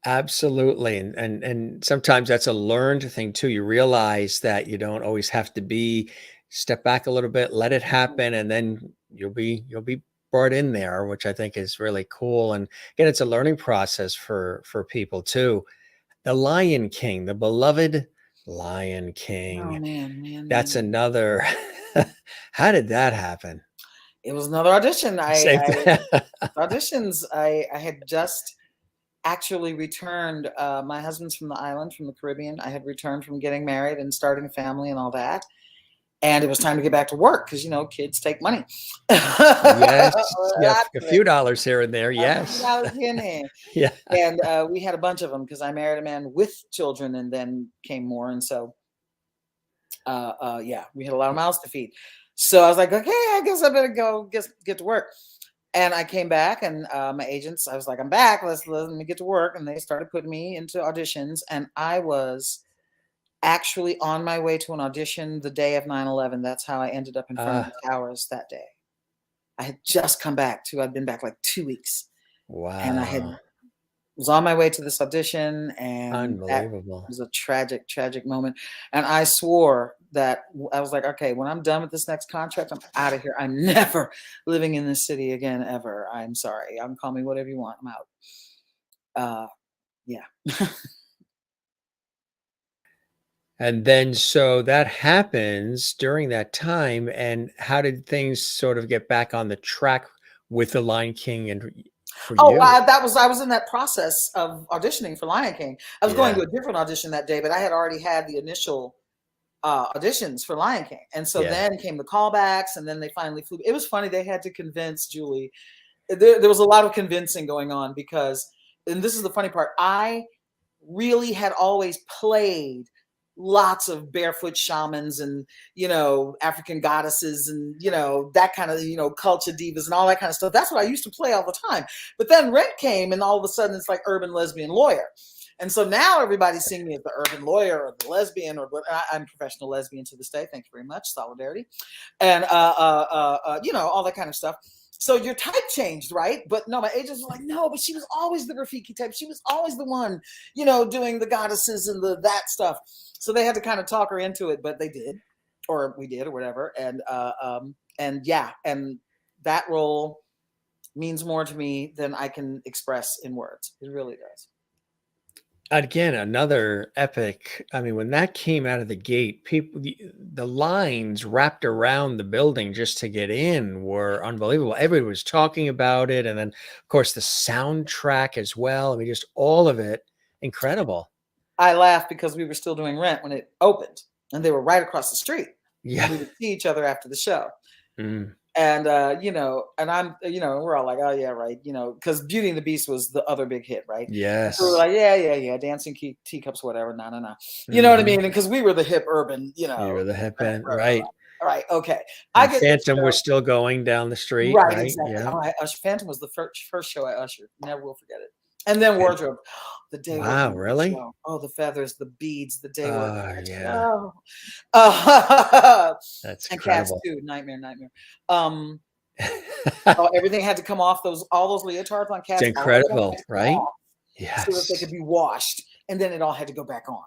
Speaker 1: Absolutely. And sometimes that's a learned thing too. You realize that you don't always have to step back a little bit, let it happen, and then you'll be brought in there, which I think is really cool. And again, it's a learning process for people too. The Lion King, the beloved Lion King.
Speaker 2: Oh man.
Speaker 1: That's another. How did that happen?
Speaker 2: It was another audition. Auditions. I had just actually returned. My husband's from the island, from the Caribbean. I had returned from getting married and starting a family and all that. And it was time to get back to work because, kids take money.
Speaker 1: Yes. Yeah. A few dollars here and there. Yes.
Speaker 2: Yeah. And we had a bunch of them because I married a man with children and then came more. And so, we had a lot of mouths to feed. So I was like, okay, I guess I better go get to work. And I came back and my agents, I was like, I'm back. Let me get to work. And they started putting me into auditions. And I was actually on my way to an audition the day of 9/11. That's how I ended up in front of the towers that day. I had just come back I'd been back like 2 weeks.
Speaker 1: Wow.
Speaker 2: And I was on my way to this audition, and
Speaker 1: unbelievable.
Speaker 2: That was a tragic, tragic moment. And I swore that I was like, okay, when I'm done with this next contract, I'm out of here. I'm never living in this city again, ever. I'm sorry. Call me whatever you want. I'm out. Yeah.
Speaker 1: And then, so that happens during that time. And how did things sort of get back on the track with the Lion King and for you?
Speaker 2: I was in that process of auditioning for Lion King. I was going to a different audition that day, but I had already had the initial auditions for Lion King. And so
Speaker 1: Yeah.
Speaker 2: then came the callbacks, and then they finally flew. It was funny. They had to convince Julie. There was a lot of convincing going on because, and this is the funny part, I really had always played lots of barefoot shamans and, African goddesses and, that kind of, culture divas and all that kind of stuff. That's what I used to play all the time. But then Rent came, and all of a sudden it's like urban lesbian lawyer. And so now everybody's seeing me as the urban lawyer or the lesbian, or I'm a professional lesbian to this day. Thank you very much. Solidarity. And, all that kind of stuff. So your type changed, right? But no, my agents were like, no, but she was always the Rafiki type. She was always the one, doing the goddesses and that stuff. So they had to kind of talk her into it, but they did, or we did, or whatever. And that role means more to me than I can express in words. It really does.
Speaker 1: Again, another epic. I mean, when that came out of the gate, the lines wrapped around the building just to get in were unbelievable. Everybody was talking about it. And then, of course, the soundtrack as well. I mean, just all of it, incredible.
Speaker 2: I laughed because we were still doing Rent when it opened, and they were right across the street.
Speaker 1: Yeah.
Speaker 2: We would see each other after the show.
Speaker 1: Mm.
Speaker 2: And, and I'm, we're all like, oh yeah, right. Cause Beauty and the Beast was the other big hit, right?
Speaker 1: Yes.
Speaker 2: So we were like, yeah. Dancing teacups, whatever. No. You know what I mean? And cause we were the hip urban,
Speaker 1: You were the hip band, right?
Speaker 2: Right. Okay.
Speaker 1: And Phantom was still going down the street, right?
Speaker 2: Exactly.
Speaker 1: Yeah.
Speaker 2: Phantom was the first show I ushered. Never will forget it. And then Wardrobe, the day.
Speaker 1: Wow, really?
Speaker 2: Oh, the feathers, the beads, the day.
Speaker 1: Yeah. That's
Speaker 2: and
Speaker 1: incredible.
Speaker 2: Cats too. Nightmare. Everything had to come off all those leotards on Cats.
Speaker 1: It's incredible, right?
Speaker 2: Yes. So that they could be washed, and then it all had to go back on.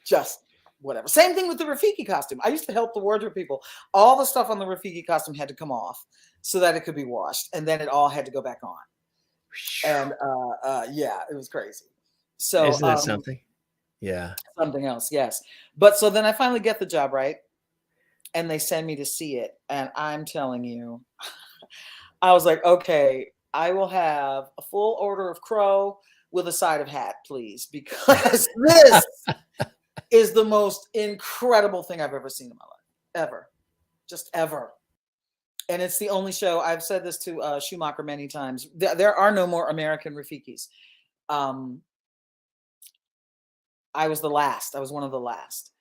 Speaker 2: Just whatever. Same thing with the Rafiki costume. I used to help the wardrobe people. All the stuff on the Rafiki costume had to come off so that it could be washed, and then it all had to go back on. And it was crazy. So
Speaker 1: isn't that something? Yeah.
Speaker 2: Something else, yes. But so then I finally get the job, right? And they send me to see it. And I'm telling you, I was like, okay, I will have a full order of crow with a side of hat, please, because this is the most incredible thing I've ever seen in my life. Ever. Just ever. And it's the only show, I've said this to Schumacher many times, there are no more American Rafikis. I was the last. I was one of the last.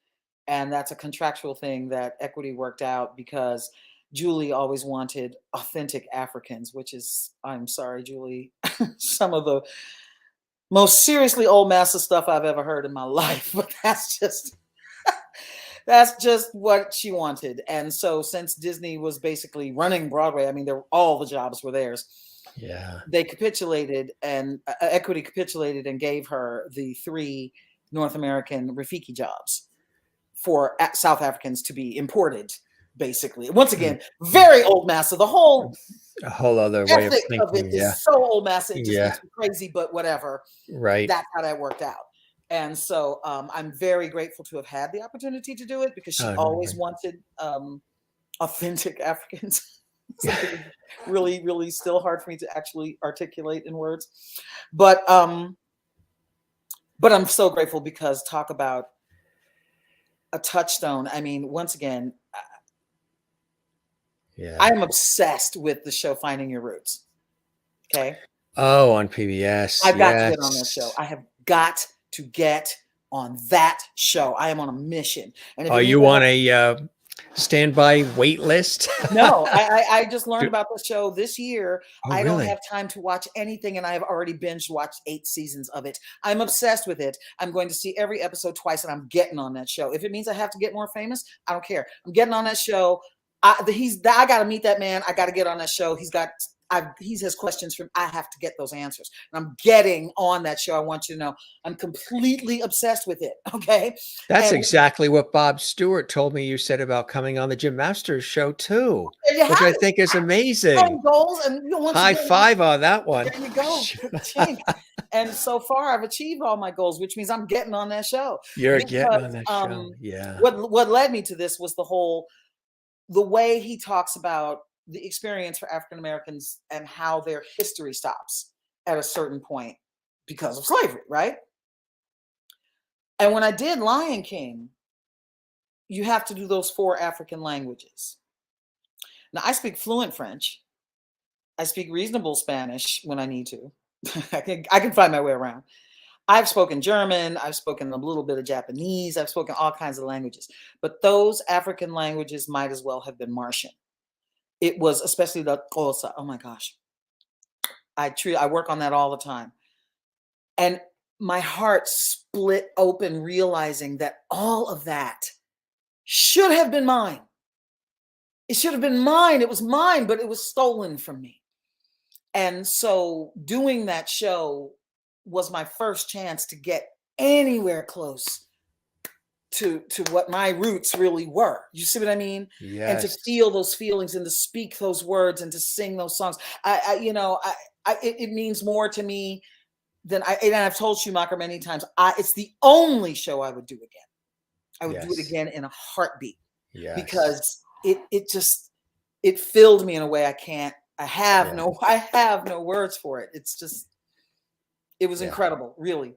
Speaker 2: And that's a contractual thing that Equity worked out because Julie always wanted authentic Africans, which is, I'm sorry, Julie, some of the most seriously old master stuff I've ever heard in my life. But that's just what she wanted. And so since Disney was basically running Broadway, I mean, all the jobs were theirs.
Speaker 1: Yeah.
Speaker 2: They capitulated, and Equity capitulated and gave her the 3 North American Rafiki jobs for South Africans to be imported, basically. Once again, very old master. A whole
Speaker 1: other way of thinking.
Speaker 2: Of it is so old master. It just makes me crazy, but whatever.
Speaker 1: Right.
Speaker 2: That's how that worked out. And so I'm very grateful to have had the opportunity to do it because she always wanted authentic Africans. Something really, really still hard for me to actually articulate in words. But I'm so grateful because talk about a touchstone. I mean, once again, I am obsessed with the show Finding Your Roots. Okay.
Speaker 1: Oh, on PBS.
Speaker 2: I've got to get on that show. I have got to get on that show. I am on a mission. And if
Speaker 1: you want a standby wait list?
Speaker 2: No, I just learned about the show this year. I
Speaker 1: really?
Speaker 2: don't have time to watch anything, and I have already binge watched 8 seasons of it. I'm obsessed with it. I'm going to see every episode twice, and I'm getting on that show. If it means I have to get more famous, I don't care. I'm getting on that show. I got to meet that man. I got to get on that show. He has questions from, I have to get those answers. And I'm getting on that show. I want you to know I'm completely obsessed with it. Okay.
Speaker 1: That's exactly what Bob Stewart told me you said about coming on the Jim Masters show too, which I think is amazing.
Speaker 2: Goals and
Speaker 1: high five on that one.
Speaker 2: There you go. And so far I've achieved all my goals, which means I'm getting on that show.
Speaker 1: You're getting on that show. Yeah.
Speaker 2: What led me to this was the way he talks about the experience for African Americans and how their history stops at a certain point because of slavery, right? And when I did Lion King, you have to do those 4 African languages. Now, I speak fluent French. I speak reasonable Spanish when I need to. I can find my way around. I've spoken German. I've spoken a little bit of Japanese. I've spoken all kinds of languages. But those African languages might as well have been Martian. It was especially the Xhosa. Oh my gosh. I work on that all the time. And my heart split open realizing that all of that should have been mine. It should have been mine. It was mine, but it was stolen from me. And so doing that show was my first chance to get anywhere close to what my roots really were. You see what I mean? And to
Speaker 1: Yes.
Speaker 2: feel those feelings and to speak those words and to sing those songs. It means more to me than and I've told Schumacher many times, it's the only show I would do again. I would do it
Speaker 1: Yes.
Speaker 2: again in a heartbeat.
Speaker 1: Yes.
Speaker 2: Because it filled me in a way I have no words for it. It was incredible, really.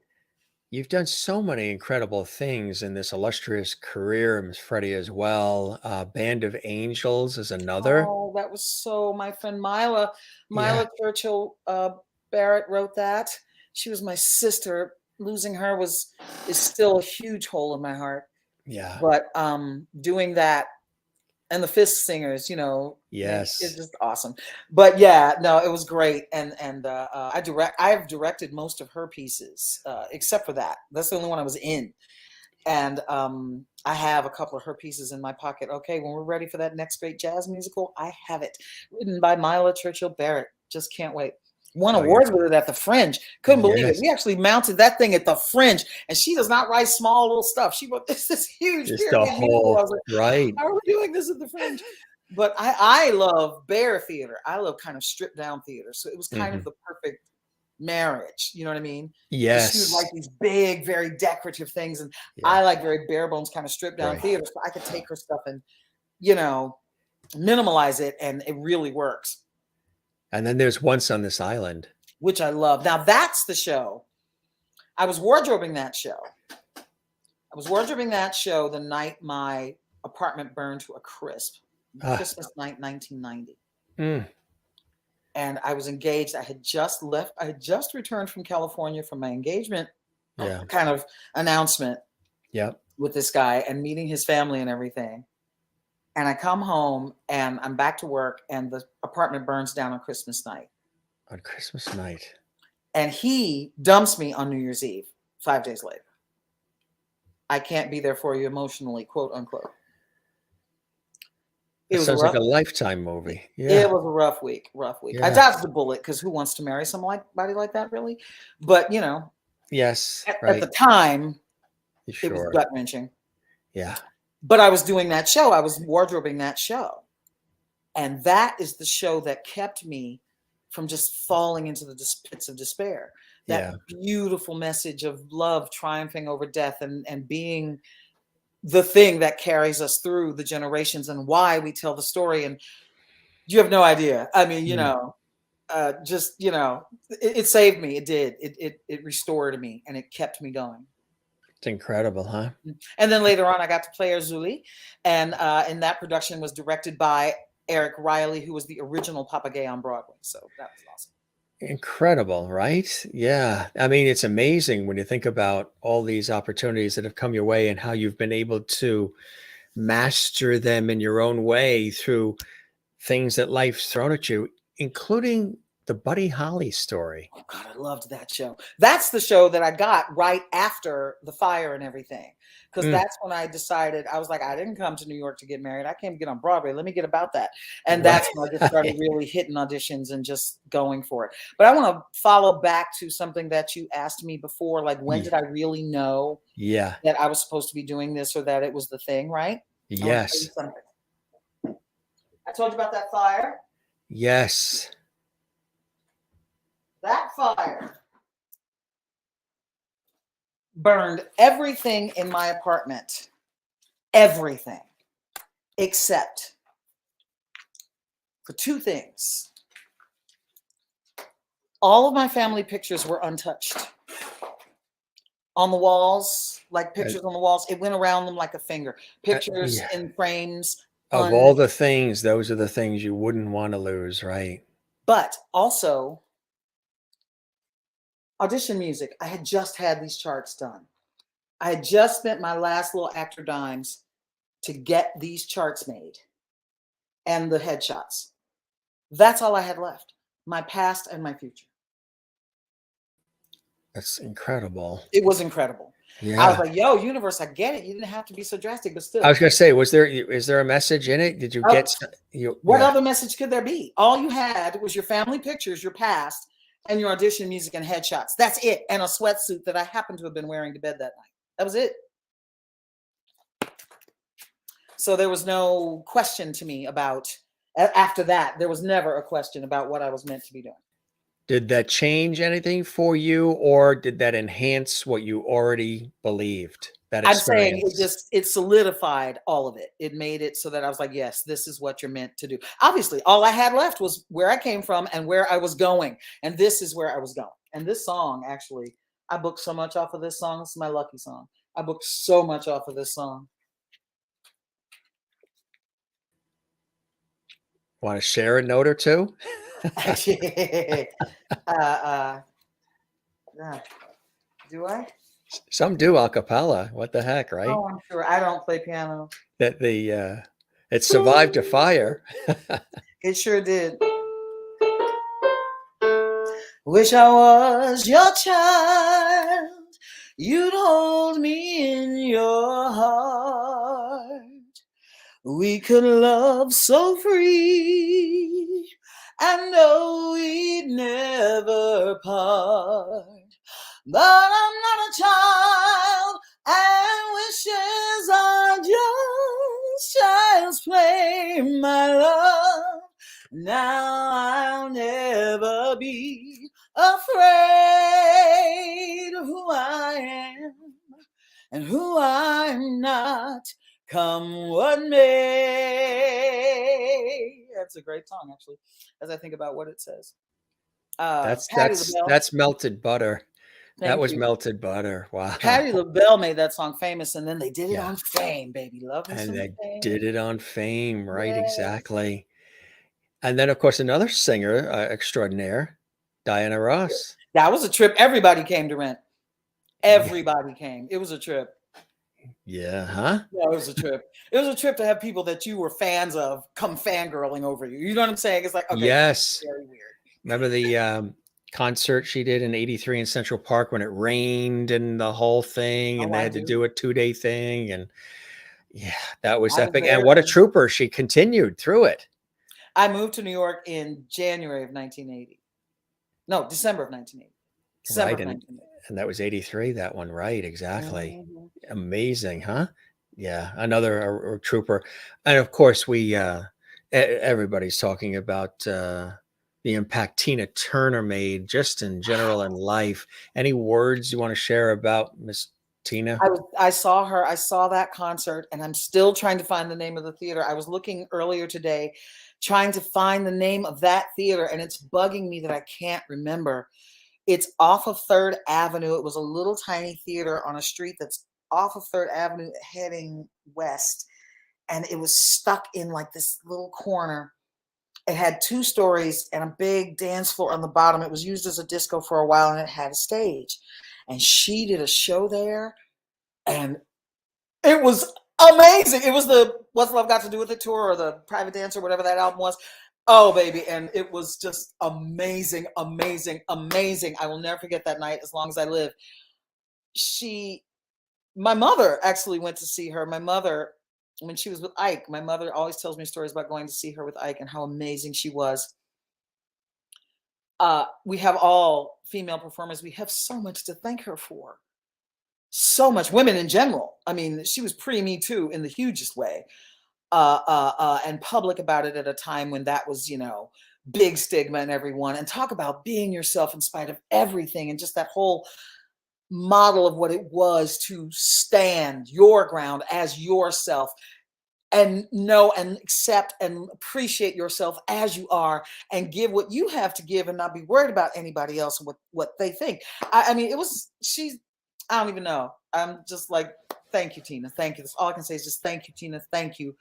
Speaker 1: You've done so many incredible things in this illustrious career, Miss Fredi, as well. Band of Angels is another.
Speaker 2: Oh, that was so my friend Myla
Speaker 1: Yeah.
Speaker 2: Churchill Barrett wrote that. She was my sister. Losing her is still a huge hole in my heart.
Speaker 1: Yeah.
Speaker 2: But doing that and the Fist Singers,
Speaker 1: Yes.
Speaker 2: it's just awesome. But yeah, no, it was great. And I've directed most of her pieces, except for that. That's the only one I was in. And I have a couple of her pieces in my pocket. Okay, when we're ready for that next great jazz musical, I have it. Written by Myla Churchill Barrett. Just can't wait. Won awards with it at the Fringe. Couldn't believe it. We actually mounted that thing at the Fringe, and she does not write small little stuff. She wrote this huge period musical. I was like,
Speaker 1: right.
Speaker 2: how are we doing this at the Fringe? But I love bare theater. I love kind of stripped down theater. So it was kind of the perfect marriage. You know what I mean?
Speaker 1: Yes.
Speaker 2: She would like these big, very decorative things, and I like very bare bones, kind of stripped down theater. So I could take her stuff and minimalize it, and it really works.
Speaker 1: And then there's Once on This Island,
Speaker 2: which I love. Now that's the show. I was wardrobing that show. The night my apartment burned to a crisp. Christmas night, 1990. And I was engaged. I had just left. I had just returned from California from my engagement kind of announcement with this guy and meeting his family and everything. And I come home and I'm back to work and the apartment burns down on Christmas night.
Speaker 1: On Christmas night.
Speaker 2: And he dumps me on New Year's Eve, 5 days later. I can't be there for you emotionally, quote unquote.
Speaker 1: It sounds like a Lifetime movie.
Speaker 2: It was a rough week. I dodged the bullet because who wants to marry somebody like that, really? But,
Speaker 1: yes,
Speaker 2: at the time, it was gut-wrenching.
Speaker 1: Yeah.
Speaker 2: But I was doing that show. I was wardrobing that show. And that is the show that kept me from just falling into the pits of despair. That beautiful message of love triumphing over death and being the thing that carries us through the generations and why we tell the story. And you have no idea. I mean, it saved me. It did. It restored me and it kept me going.
Speaker 1: It's incredible, huh?
Speaker 2: And then later on, I got to play Erzulie. And that production was directed by Eric Riley, who was the original Papa Gay on Broadway. So that was awesome.
Speaker 1: Incredible, right? Yeah. I mean, it's amazing when you think about all these opportunities that have come your way and how you've been able to master them in your own way through things that life's thrown at you, including the Buddy Holly story.
Speaker 2: Oh God, I loved that show. That's the show that I got right after the fire and everything. Because that's when I decided, I was like, I didn't come to New York to get married. I came to get on Broadway. Let me get about that. And that's when I just started really hitting auditions and just going for it. But I want to follow back to something that you asked me before. Like, when did I really know that I was supposed to be doing this or that it was the thing, right?
Speaker 1: Yes.
Speaker 2: I told you about that fire.
Speaker 1: Yes.
Speaker 2: That fire burned everything in my apartment, everything, except for 2 things. All of my family pictures were untouched. on the walls, like pictures on the walls. It went around them like a finger. Pictures
Speaker 1: Yeah.
Speaker 2: in frames.
Speaker 1: Of all the things, those are the things you wouldn't want to lose, right?
Speaker 2: But also audition music. I had just had these charts done. I had just spent my last little actor dimes to get these charts made and the headshots. That's all I had left. My past and my future.
Speaker 1: That's incredible.
Speaker 2: It was incredible. I was
Speaker 1: Yeah.
Speaker 2: like, yo, universe, I get it. You didn't have to be so drastic, but still.
Speaker 1: I was going to say, is there a message in it? Did you get
Speaker 2: What
Speaker 1: yeah.
Speaker 2: other message could there be? All you had was your family pictures, your past, and your audition music and headshots. That's it. And a sweatsuit that I happened to have been wearing to bed that night. That was it. So there was no question to me about, after that, there was never a question about what I was meant to be doing.
Speaker 1: Did that change anything for you, or did that enhance what you already believed? That
Speaker 2: I'm saying
Speaker 1: experience?
Speaker 2: it solidified all of it. It made it so that I was like, yes, this is what you're meant to do. Obviously, all I had left was where I came from and where I was going. And this is where I was going. And this song, actually, I booked so much off of this song. This is my lucky song. I booked so much off of this song.
Speaker 1: Want to share a note or two?
Speaker 2: Do I?
Speaker 1: Some do a cappella. What the heck, right?
Speaker 2: Oh, I'm sure. I don't play piano.
Speaker 1: That it survived a fire.
Speaker 2: It sure did. Wish I was your child. You'd hold me in your heart. We could love so free and know we'd never part. But I'm not a child, and wishes are just child's play, my love. Now I'll never be afraid of who I am and who I'm not, come what may. That's a great song, actually, as I think about what it says.
Speaker 1: That's melted butter. That was
Speaker 2: you.
Speaker 1: melted butter. Wow.
Speaker 2: Patti LaBelle made that song famous, and then they did it
Speaker 1: Yeah.
Speaker 2: on Fame, baby. Love me
Speaker 1: And
Speaker 2: some
Speaker 1: they
Speaker 2: Fame.
Speaker 1: did it on Fame, right?
Speaker 2: Yes.
Speaker 1: Exactly. And then, of course, another singer extraordinaire, Diana Ross.
Speaker 2: That was a trip. Everybody came to Rent. Everybody came. It was a trip.
Speaker 1: Yeah, huh?
Speaker 2: Yeah, it was a trip. It was a trip to have people that you were fans of come fangirling over you. You know what I'm saying? It's like, okay,
Speaker 1: yes.
Speaker 2: very weird.
Speaker 1: Remember the concert she did in '83 in Central Park when it rained and the whole thing, and they had to do a 2-day thing, and yeah, that was epic. And what a trooper! She continued through it.
Speaker 2: I moved to New York in January of 1980. No, December of 1980. December
Speaker 1: Right,
Speaker 2: of 1980.
Speaker 1: and that was '83. That one, right? Exactly. Mm-hmm. Amazing, huh? Yeah, another trooper, and of course we everybody's talking about the impact Tina Turner made just in general in life. Any words you want to share about Miss Tina?
Speaker 2: I saw her. I saw that concert, and I'm still trying to find the name of the theater. I was looking earlier today, trying to find the name of that theater, and it's bugging me that I can't remember. It's off of 3rd Avenue. It was a little tiny theater on a street that's off of 3rd Avenue heading west. And it was stuck in like this little corner. It had 2 stories and a big dance floor on the bottom. It was used as a disco for a while, and it had a stage. And she did a show there, and it was amazing. It was the What's Love Got to Do with It tour, or the Private Dancer, whatever that album was. Oh, baby. And it was just amazing, amazing, amazing. I will never forget that night as long as I live. My mother actually went to see her. My mother, when she was with Ike, my mother always tells me stories about going to see her with Ike and how amazing she was. We have all female performers. We have so much to thank her for. So much. Women in general. I mean, she was pre-Me Too in the hugest way. And public about it at a time when that was, big stigma in everyone. And talk about being yourself in spite of everything, and just that whole model of what it was to stand your ground as yourself, and know and accept and appreciate yourself as you are, and give what you have to give, and not be worried about anybody else and what they think. I mean, I don't even know. I'm just like, thank you, Tina. Thank you. That's all I can say is just thank you, Tina. Thank you.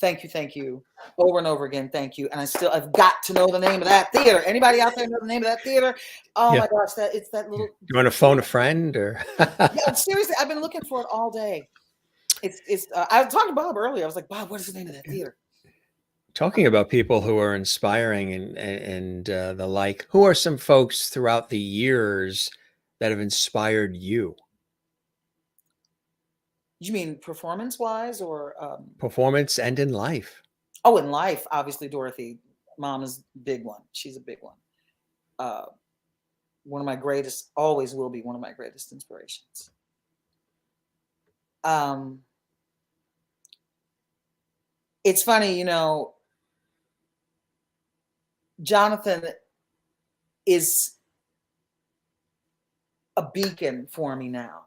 Speaker 2: Thank you. Thank you. Over and over again. Thank you. And I've got to know the name of that theater. Anybody out there know the name of that theater? Oh
Speaker 1: Yeah.
Speaker 2: my gosh, it's that little.
Speaker 1: You want to phone a friend or?
Speaker 2: Yeah, seriously, I've been looking for it all day. I was talking to Bob earlier. I was like, Bob, what is the name of that theater?
Speaker 1: Talking about people who are inspiring and the like, who are some folks throughout the years that have inspired you?
Speaker 2: You mean performance-wise or
Speaker 1: Performance and in life.
Speaker 2: oh, in life, obviously Dorothy, mom is a big one. She's a big one. One of my greatest, always will be one of my greatest inspirations. It's funny, Jonathan is a beacon for me now.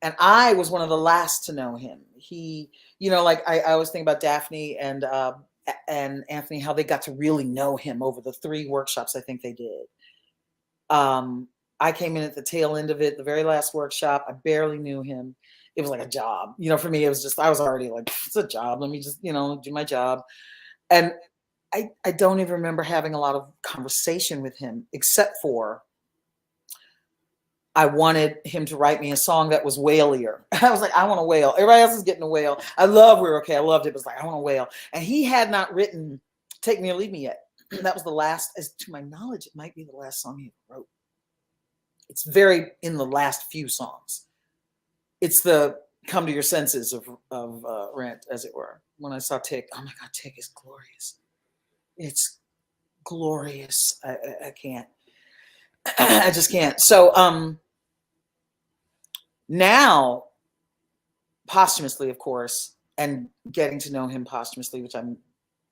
Speaker 2: And I was one of the last to know him. He, like I always think about Daphne and Anthony, how they got to really know him over the 3 workshops I think they did. I came in at the tail end of it, the very last workshop. I barely knew him. It was like a job. For me, it was just, I was already like, it's a job. Let me just, do my job. And I don't even remember having a lot of conversation with him, except for I wanted him to write me a song that was wailier. I was like, I want a wail. Everybody else is getting a wail. I love We're Okay. I loved it. It was like, I want a wail. And he had not written Take Me or Leave Me yet. That was the last, as to my knowledge, it might be the last song he wrote. It's very in the last few songs. It's the come to your senses of Rent, as it were. When I saw Tick, oh my God, Tick is glorious. It's glorious. I can't. I just can't. So now, posthumously, of course, and getting to know him posthumously, which I'm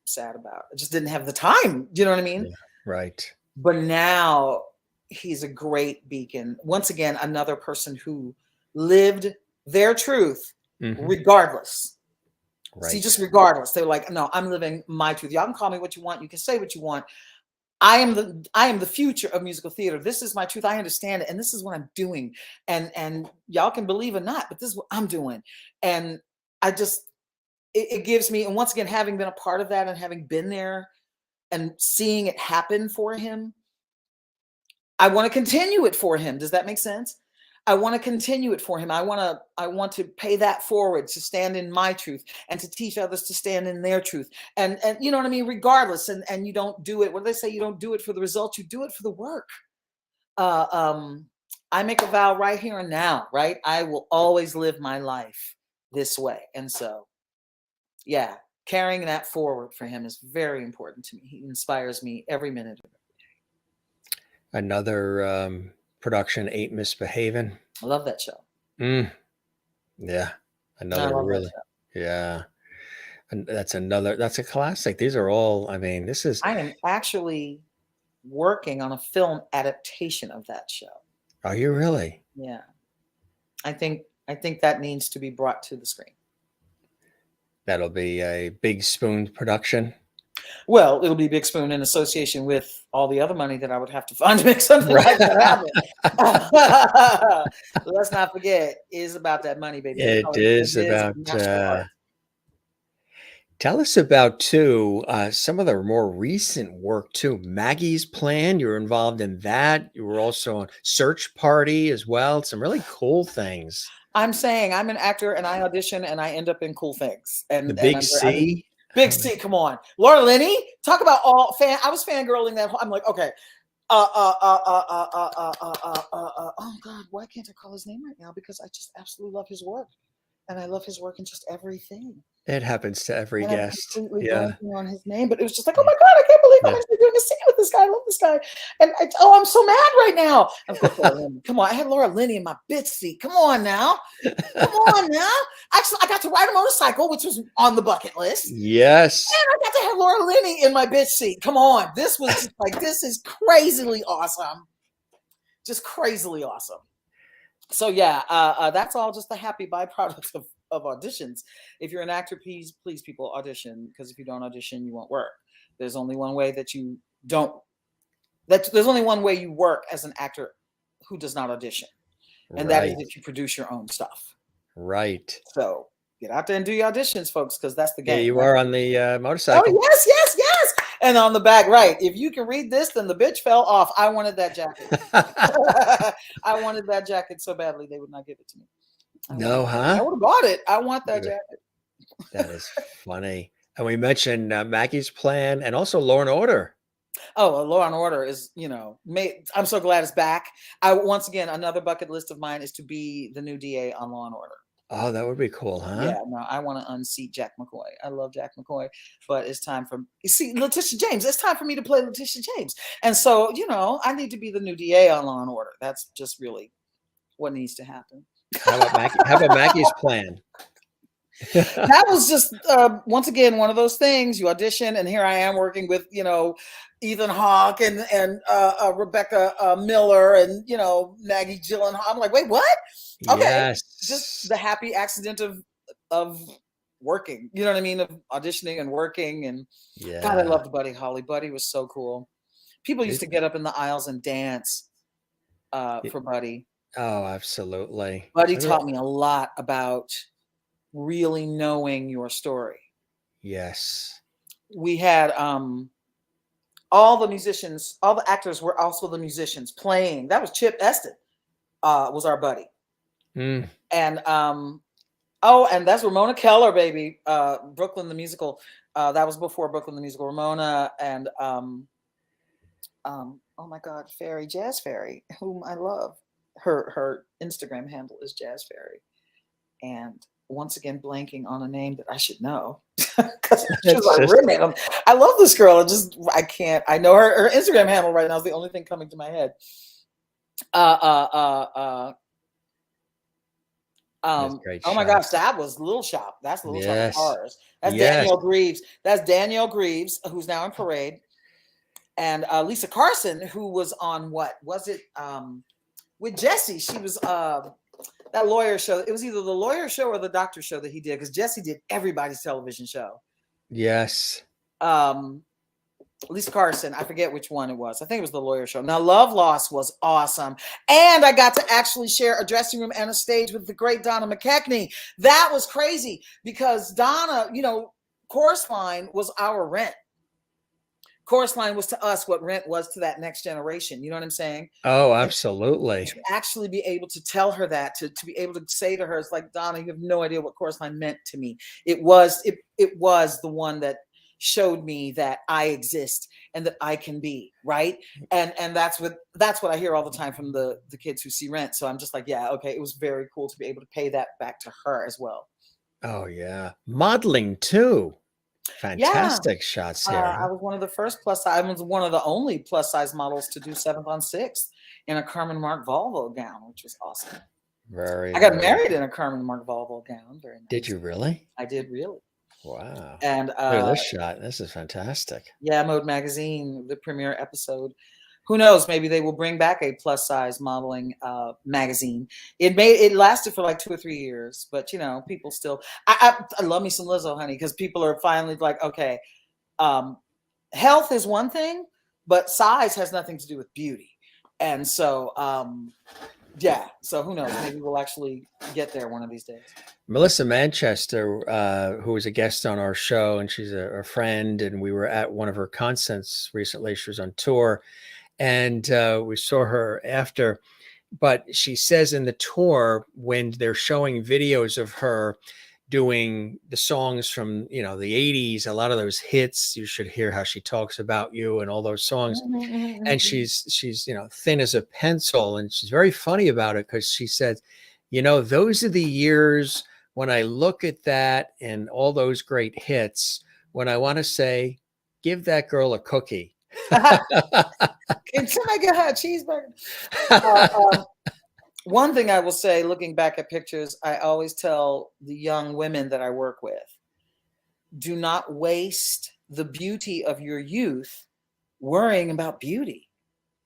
Speaker 2: sad about. I just didn't have the time. Do you know what I mean?
Speaker 1: Yeah, right.
Speaker 2: But now he's a great beacon. Once again, another person who lived their truth regardless.
Speaker 1: Right.
Speaker 2: See, just regardless. They're like, no, I'm living my truth. Y'all can call me what you want. You can say what you want. I am the future of musical theater. This is my truth. I understand it. And this is what I'm doing. And y'all can believe or not, but this is what I'm doing. And I just, it gives me, and once again, having been a part of that and having been there and seeing it happen for him, I want to continue it for him. Does that make sense? I want to continue it for him. I want to pay that forward, to stand in my truth and to teach others to stand in their truth. And you know what I mean? Regardless. And you don't do it. What do they say? You don't do it for the results. You do it for the work. I make a vow right here and now, right? I will always live my life this way. And so, yeah, carrying that forward for him is very important to me. He inspires me every minute of it.
Speaker 1: Another production, Ain't Misbehaving.
Speaker 2: I love that show.
Speaker 1: Yeah. Another really. Yeah. And that's a classic. These are all, I mean,
Speaker 2: I am actually working on a film adaptation of that show.
Speaker 1: Are you really?
Speaker 2: Yeah. I think that needs to be brought to the screen.
Speaker 1: That'll be a Big Spoon production.
Speaker 2: Well, it'll be Big Spoon in association with all the other money that I would have to find to make something like that happen. Let's not forget, it is about that money, baby.
Speaker 1: It is about. Tell us about too some of the more recent work too. Maggie's Plan. You were involved in that. You were also on Search Party as well. Some really cool things.
Speaker 2: I'm saying I'm an actor and I audition and I end up in cool things. And
Speaker 1: the Big C.
Speaker 2: Big C, come on. Laura Linney, talk about all fan. I was fangirling that. I'm like, okay. Oh God, why can't I call his name right now? Because I just absolutely love his work. And I love his work in just everything.
Speaker 1: It happens to every guest.
Speaker 2: Yeah. On his name, but it was just like, oh my God, I can't believe I'm actually doing a scene with this guy. I love this guy. And I'm so mad right now. Of course, come on. I had Laura Linney in my bitch seat. Come on now. Come on now. Actually, I got to ride a motorcycle, which was on the bucket list.
Speaker 1: Yes.
Speaker 2: And I got to have Laura Linney in my bitch seat. Come on. This was just like, this is crazily awesome. Just crazily awesome. So yeah, that's all just a happy byproduct of auditions. If you're an actor, please people audition, because if you don't audition, you won't work. There's only one way that you don't. There's only one way you work as an actor who does not audition, And that is
Speaker 1: Right.
Speaker 2: if you produce your own stuff.
Speaker 1: Right.
Speaker 2: So get out there and do your auditions, folks, because that's the
Speaker 1: Yeah,
Speaker 2: game.
Speaker 1: you
Speaker 2: Right?
Speaker 1: are on the
Speaker 2: Oh,
Speaker 1: motorcycle.
Speaker 2: yes, yes, yes. And on the back, right. If you can read this, then the bitch fell off. I wanted that jacket. I wanted that jacket so badly they would not give it to me.
Speaker 1: No,
Speaker 2: I
Speaker 1: huh?
Speaker 2: would have bought it. I want that
Speaker 1: You-
Speaker 2: jacket.
Speaker 1: That is funny. And we mentioned Maggie's Plan and also Law and Order.
Speaker 2: Oh, well, Law and Order is, I'm so glad it's back. Once again, another bucket list of mine is to be the new DA on Law and Order.
Speaker 1: Oh, that would be cool, huh?
Speaker 2: Yeah, no, I want to unseat Jack McCoy. I love Jack McCoy, but it's time for Letitia James. It's time for me to play Letitia James, and so I need to be the new DA on Law and Order. That's just really what needs to happen.
Speaker 1: How about Maggie? How about Maggie's Plan?
Speaker 2: That was just once again one of those things. You audition, and here I am working with Ethan Hawke and Rebecca Miller and Maggie Gyllenhaal. I'm like, wait, what? Okay,
Speaker 1: Yes.
Speaker 2: just the happy accident of working. You know what I mean? Of auditioning and working. And
Speaker 1: Yeah.
Speaker 2: God, I loved Buddy Holly. Buddy was so cool. People used to get up in the aisles and dance for Buddy.
Speaker 1: Oh, absolutely.
Speaker 2: Buddy taught me a lot about really knowing your story.
Speaker 1: Yes.
Speaker 2: We had all the musicians, all the actors were also the musicians playing. That was Chip Eston, was our buddy.
Speaker 1: Mm.
Speaker 2: And and that's Ramona Keller, baby. Brooklyn the Musical. That was before Brooklyn the Musical. Ramona and oh my God, Fairy, Jazz Fairy, whom I love. Her Instagram handle is Jazz Fairy. And once again, blanking on a name that I should know. Because she's my roommate. I love this girl. I can't. I know her Instagram handle right now is the only thing coming to my head. Oh my gosh, that was Little Shop. That's Little Shop of Horrors. That's Danielle Greaves. That's Danielle Greaves, who's now in Parade. And Lisa Carson, who was on what was it? With Jesse. She was that lawyer show. It was either the lawyer show or the doctor show that he did, because Jesse did everybody's television show.
Speaker 1: Yes.
Speaker 2: Lisa Carson, I forget which one it was. I think it was the lawyer show. Now, Love Lost was awesome. And I got to actually share a dressing room and a stage with the great Donna McKechnie. That was crazy because Donna, Chorus Line was our Rent. Chorus Line was to us what Rent was to that next generation. You know what I'm saying?
Speaker 1: Oh, absolutely.
Speaker 2: To actually be able to tell her that, to be able to say to her, it's like, Donna, you have no idea what Chorus Line meant to me. It was the one that showed me that I exist and that I can be, right? And that's what I hear all the time from the kids who see Rent. So I'm just like, yeah, okay. It was very cool to be able to pay that back to her as well.
Speaker 1: Oh yeah. Modeling too. Fantastic shots here.
Speaker 2: I was one of the first I was one of the only plus size models to do 7th on 6th in a Carmen Mark Volvo gown, which was awesome. I got married in a Carmen Mark Volvo gown. Very nice.
Speaker 1: Did you really?
Speaker 2: I did, really.
Speaker 1: Wow.
Speaker 2: And
Speaker 1: look at this shot. This is fantastic.
Speaker 2: Yeah, Mode Magazine, the premiere episode. Who knows? Maybe they will bring back a plus size modeling magazine. It lasted for like 2 or 3 years, but people still. I love me some Lizzo, honey, because people are finally like, okay, health is one thing, but size has nothing to do with beauty, and so yeah. So who knows? Maybe we'll actually get there one of these days.
Speaker 1: Melissa Manchester, who was a guest on our show, and she's a friend, and we were at one of her concerts recently. She was on tour. And we saw her after, but she says in the tour, when they're showing videos of her doing the songs from, the 80s, a lot of those hits, You Should Hear How She Talks About You and all those songs.
Speaker 2: Mm-hmm.
Speaker 1: And she's thin as a pencil. And she's very funny about it because she said, those are the years when I look at that and all those great hits, when I want to say, give that girl a cookie.
Speaker 2: Can I get her a cheeseburger? One thing I will say, looking back at pictures, I always tell the young women that I work with, do not waste the beauty of your youth worrying about beauty.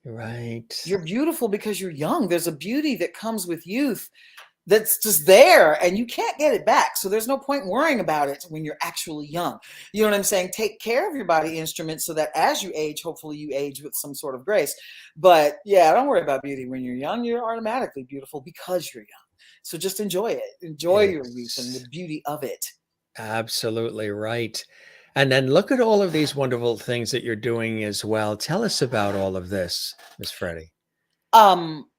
Speaker 1: Right.
Speaker 2: You're beautiful because you're young. There's a beauty that comes with youth that's just there and you can't get it back. So there's no point worrying about it when you're actually young. You know what I'm saying? Take care of your body instruments so that as you age, hopefully you age with some sort of grace. But yeah, don't worry about beauty. When you're young, you're automatically beautiful because you're young. So just enjoy it. Enjoy your youth and the beauty of it.
Speaker 1: Absolutely right. And then look at all of these wonderful things that you're doing as well. Tell us about all of this, Miss Fredi.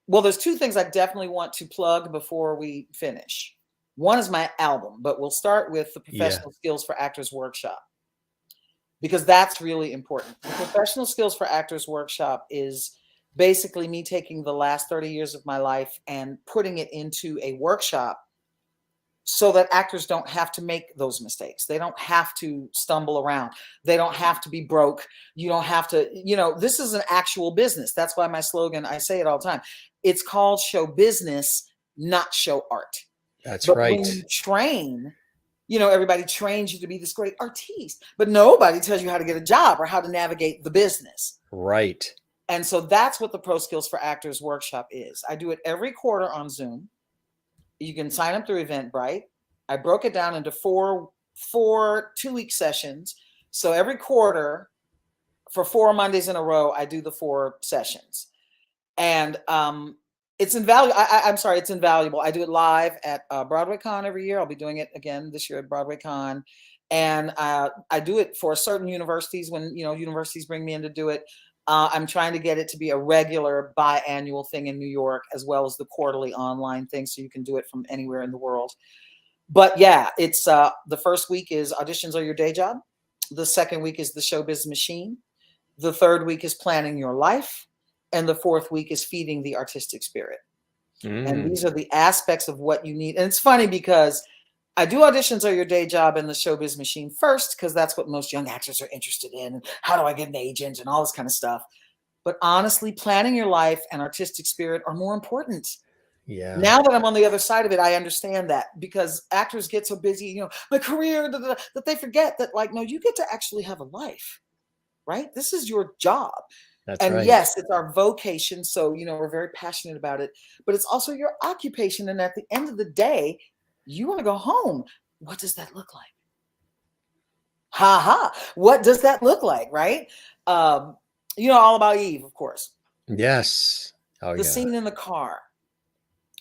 Speaker 2: Well, there's two things I definitely want to plug before we finish. One is my album, but we'll start with the
Speaker 1: Yeah.
Speaker 2: Professional Skills for Actors Workshop, because that's really important. The Professional Skills for Actors Workshop is basically me taking the last 30 years of my life and putting it into a workshop so that actors don't have to make those mistakes. They don't have to stumble around. They don't have to be broke. You don't have to, this is an actual business. That's why my slogan, I say it all the time. It's called show business, not show art.
Speaker 1: That's
Speaker 2: But
Speaker 1: right.
Speaker 2: when you train, everybody trains you to be this great artiste, but nobody tells you how to get a job or how to navigate the business.
Speaker 1: Right.
Speaker 2: And so that's what the Pro Skills for Actors Workshop is. I do it every quarter on Zoom. You can sign up through Eventbrite. I broke it down into four 2-week sessions. So every quarter for 4 Mondays in a row, I do the 4 sessions. And it's invaluable. It's invaluable. I do it live at Broadway Con every year. I'll be doing it again this year at Broadway Con. And I do it for certain universities when, universities bring me in to do it. I'm trying to get it to be a regular biannual thing in New York, as well as the quarterly online thing, so you can do it from anywhere in the world. But yeah, it's the first week is auditions are your day job. The second week is the showbiz machine. The third week is planning your life. And the fourth week is feeding the artistic spirit. And these are the aspects of what you need. And it's funny because I do auditions are your day job and the showbiz machine first, because that's what most young actors are interested in. How do I get an agent and all this kind of stuff? But honestly, planning your life and artistic spirit are more important.
Speaker 1: Yeah.
Speaker 2: Now that I'm on the other side of it, I understand that, because actors get so busy, my career, that they forget that, no, you get to actually have a life, right? This is your job.
Speaker 1: That's
Speaker 2: and
Speaker 1: right.
Speaker 2: yes, it's our vocation. So, we're very passionate about it, but it's also your occupation. And at the end of the day, you want to go home. What does that look like? What does that look like? Right. All about Eve, of course.
Speaker 1: Yes. Oh,
Speaker 2: the
Speaker 1: yeah.
Speaker 2: scene in the car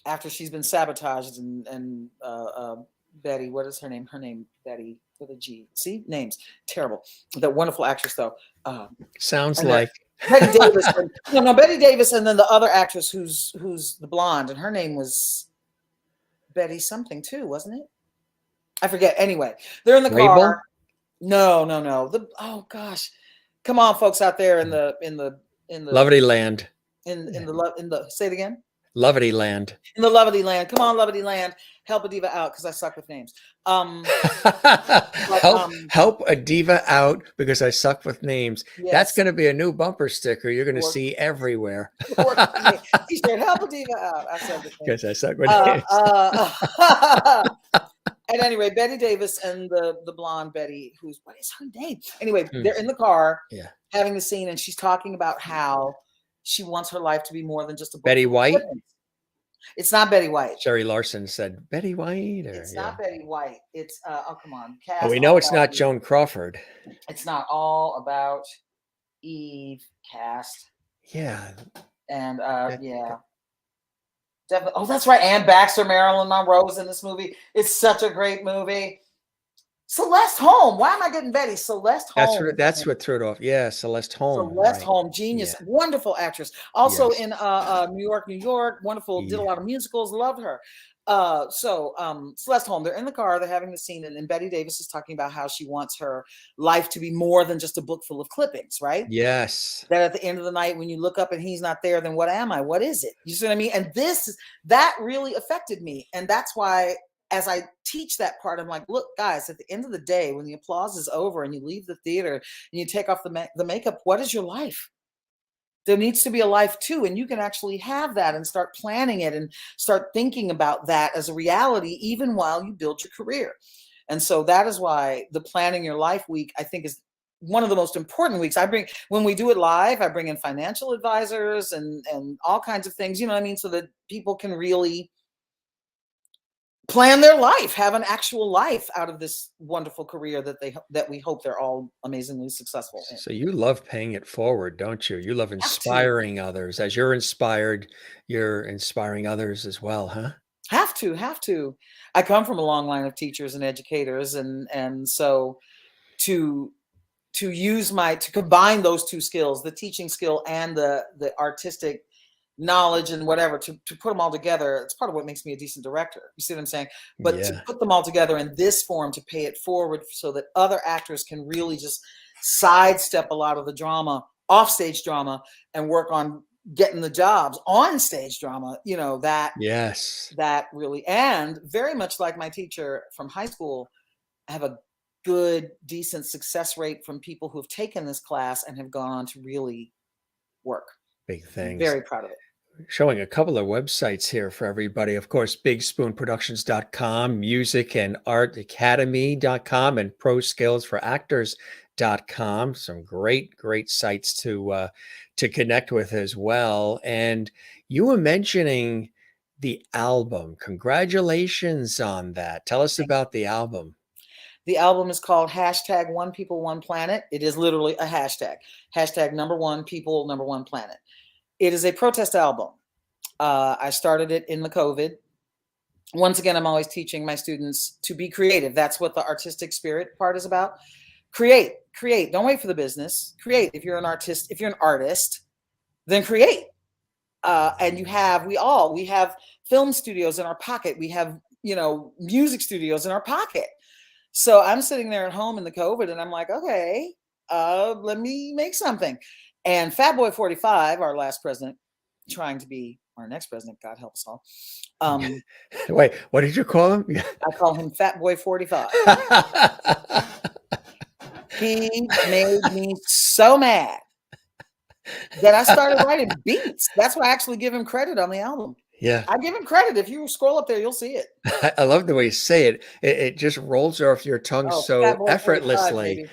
Speaker 2: after she's been sabotaged and Betty, what is her name? Her name, Betty with a G. See, names. Terrible. That wonderful actress, though.
Speaker 1: Sounds like
Speaker 2: Betty Davis. Betty Davis, and then the other actress who's the blonde, and her name was Betty something too, wasn't it? I forget. Anyway, they're in the
Speaker 1: Rabel?
Speaker 2: car. No. Oh gosh, come on, folks out there in the
Speaker 1: Lovely Land.
Speaker 2: In the say it again.
Speaker 1: Lovity Land.
Speaker 2: In the Lovity Land. Come on, Lovity Land. Help a diva out, because I suck with names.
Speaker 1: Help a diva out because I suck with names.
Speaker 2: Yes.
Speaker 1: That's going to be a new bumper sticker you're going to see everywhere.
Speaker 2: T-shirt, help a diva out. I suck with names.
Speaker 1: Because I suck with names.
Speaker 2: At any rate, Betty Davis and the blonde Betty, what is her name? Anyway, they're in the car having the scene, and she's talking about how she wants her life to be more than just a book.
Speaker 1: Betty White?
Speaker 2: It's not Betty White.
Speaker 1: Sherry Larson said Betty White.
Speaker 2: It's not Betty White. It's come on.
Speaker 1: Well, we know it's not Joan Crawford.
Speaker 2: It's not all about Eve. Cast.
Speaker 1: Yeah.
Speaker 2: And yeah. Definitely. Oh, that's right. Ann Baxter, Marilyn Monroe was in this movie. It's such a great movie. Celeste Holm. Why am I getting Betty? Celeste Holm.
Speaker 1: That's what threw it off. Yeah, Celeste Holm.
Speaker 2: Celeste Holm, genius, wonderful actress. Also in New York, wonderful. Did a lot of musicals. Loved her. Celeste Holm. They're in the car. They're having the scene, and Betty Davis is talking about how she wants her life to be more than just a book full of clippings, right?
Speaker 1: Yes.
Speaker 2: That at the end of the night, when you look up and he's not there, then what am I? What is it? You see what I mean? And that really affected me, and that's why, as I teach that part, I'm like, look, guys, at the end of the day, when the applause is over and you leave the theater and you take off the makeup, what is your life? There needs to be a life too. And you can actually have that and start planning it and start thinking about that as a reality, even while you build your career. And so that is why the Planning Your Life Week, I think, is one of the most important weeks. When we do it live, I bring in financial advisors and all kinds of things, you know what I mean? So that people can really plan their life, have an actual life out of this wonderful career that we hope they're all amazingly successful in.
Speaker 1: So you love paying it forward, don't you? You love
Speaker 2: Have to,
Speaker 1: inspiring others. As you're inspired, you're inspiring others as well, huh?
Speaker 2: have to. I come from a long line of teachers and educators, and so to to combine those two skills, the teaching skill and the artistic knowledge and whatever, to put them all together, it's part of what makes me a decent director. You see what I'm saying? But to
Speaker 1: Yeah.
Speaker 2: put them all together in this form, to pay it forward so that other actors can really just sidestep a lot of the drama, offstage drama, and work on getting the jobs on stage drama,
Speaker 1: Yes.
Speaker 2: that really, and very much like my teacher from high school, I have a good, decent success rate from people who have taken this class and have gone on to really work.
Speaker 1: Big things.
Speaker 2: Very proud of it.
Speaker 1: Showing a couple of websites here for everybody. Of course, bigspoonproductions.com, musicandartacademy.com, and proskillsforactors.com. Some great sites to connect with as well. And you were mentioning the album. Congratulations on that. Tell us about the album.
Speaker 2: The album is called hashtag One People, One Planet. It is literally a hashtag. Hashtag #1people, #1planet. It is a protest album. I started it in the COVID. Once again, I'm always teaching my students to be creative. That's what the artistic spirit part is about. Create. Don't wait for the business. Create. If you're an artist, then create. And we have film studios in our pocket. We have, music studios in our pocket. So I'm sitting there at home in the COVID and I'm like, okay, let me make something. And Fatboy 45, our last president, trying to be our next president, God help us all.
Speaker 1: Wait, what did you call him?
Speaker 2: I call him Fatboy 45. He made me so mad that I started writing beats. That's why I actually give him credit on the album.
Speaker 1: Yeah.
Speaker 2: I give him credit. If you scroll up there, you'll see it.
Speaker 1: I love the way you say it. It just rolls off your tongue so
Speaker 2: Fatboy 45,
Speaker 1: effortlessly.
Speaker 2: baby.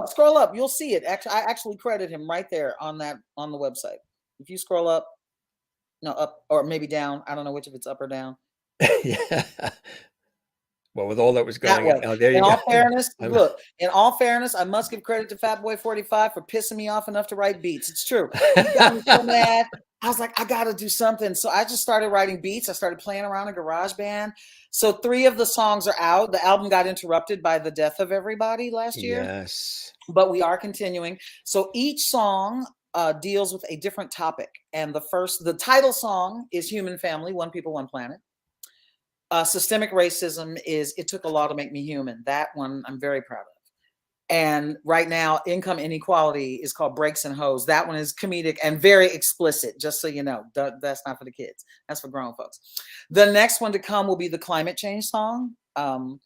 Speaker 2: Scroll up. You'll see it. I actually credit him right there on the website. If you scroll up, no, up or maybe down. I don't know which, if it's up or down.
Speaker 1: Yeah. Well, with all that was going on,
Speaker 2: oh,
Speaker 1: there you
Speaker 2: in
Speaker 1: go.
Speaker 2: all fairness, look, in all fairness, I must give credit to Fatboy 45 for pissing me off enough to write beats. It's true. He got me so mad. I was like, I got to do something. So I just started writing beats. I started playing around in GarageBand. So 3 of the songs are out. The album got interrupted by the death of everybody last year.
Speaker 1: Yes.
Speaker 2: But we are continuing. So each song deals with a different topic. And the title song is Human Family, One People, One Planet. Systemic racism is It Took a Law to Make Me Human. That one I'm very proud of. And right now, income inequality is called Breaks and Hoes. That one is comedic and very explicit, just so you know. That's not for the kids. That's for grown folks. The next one to come will be the climate change song. And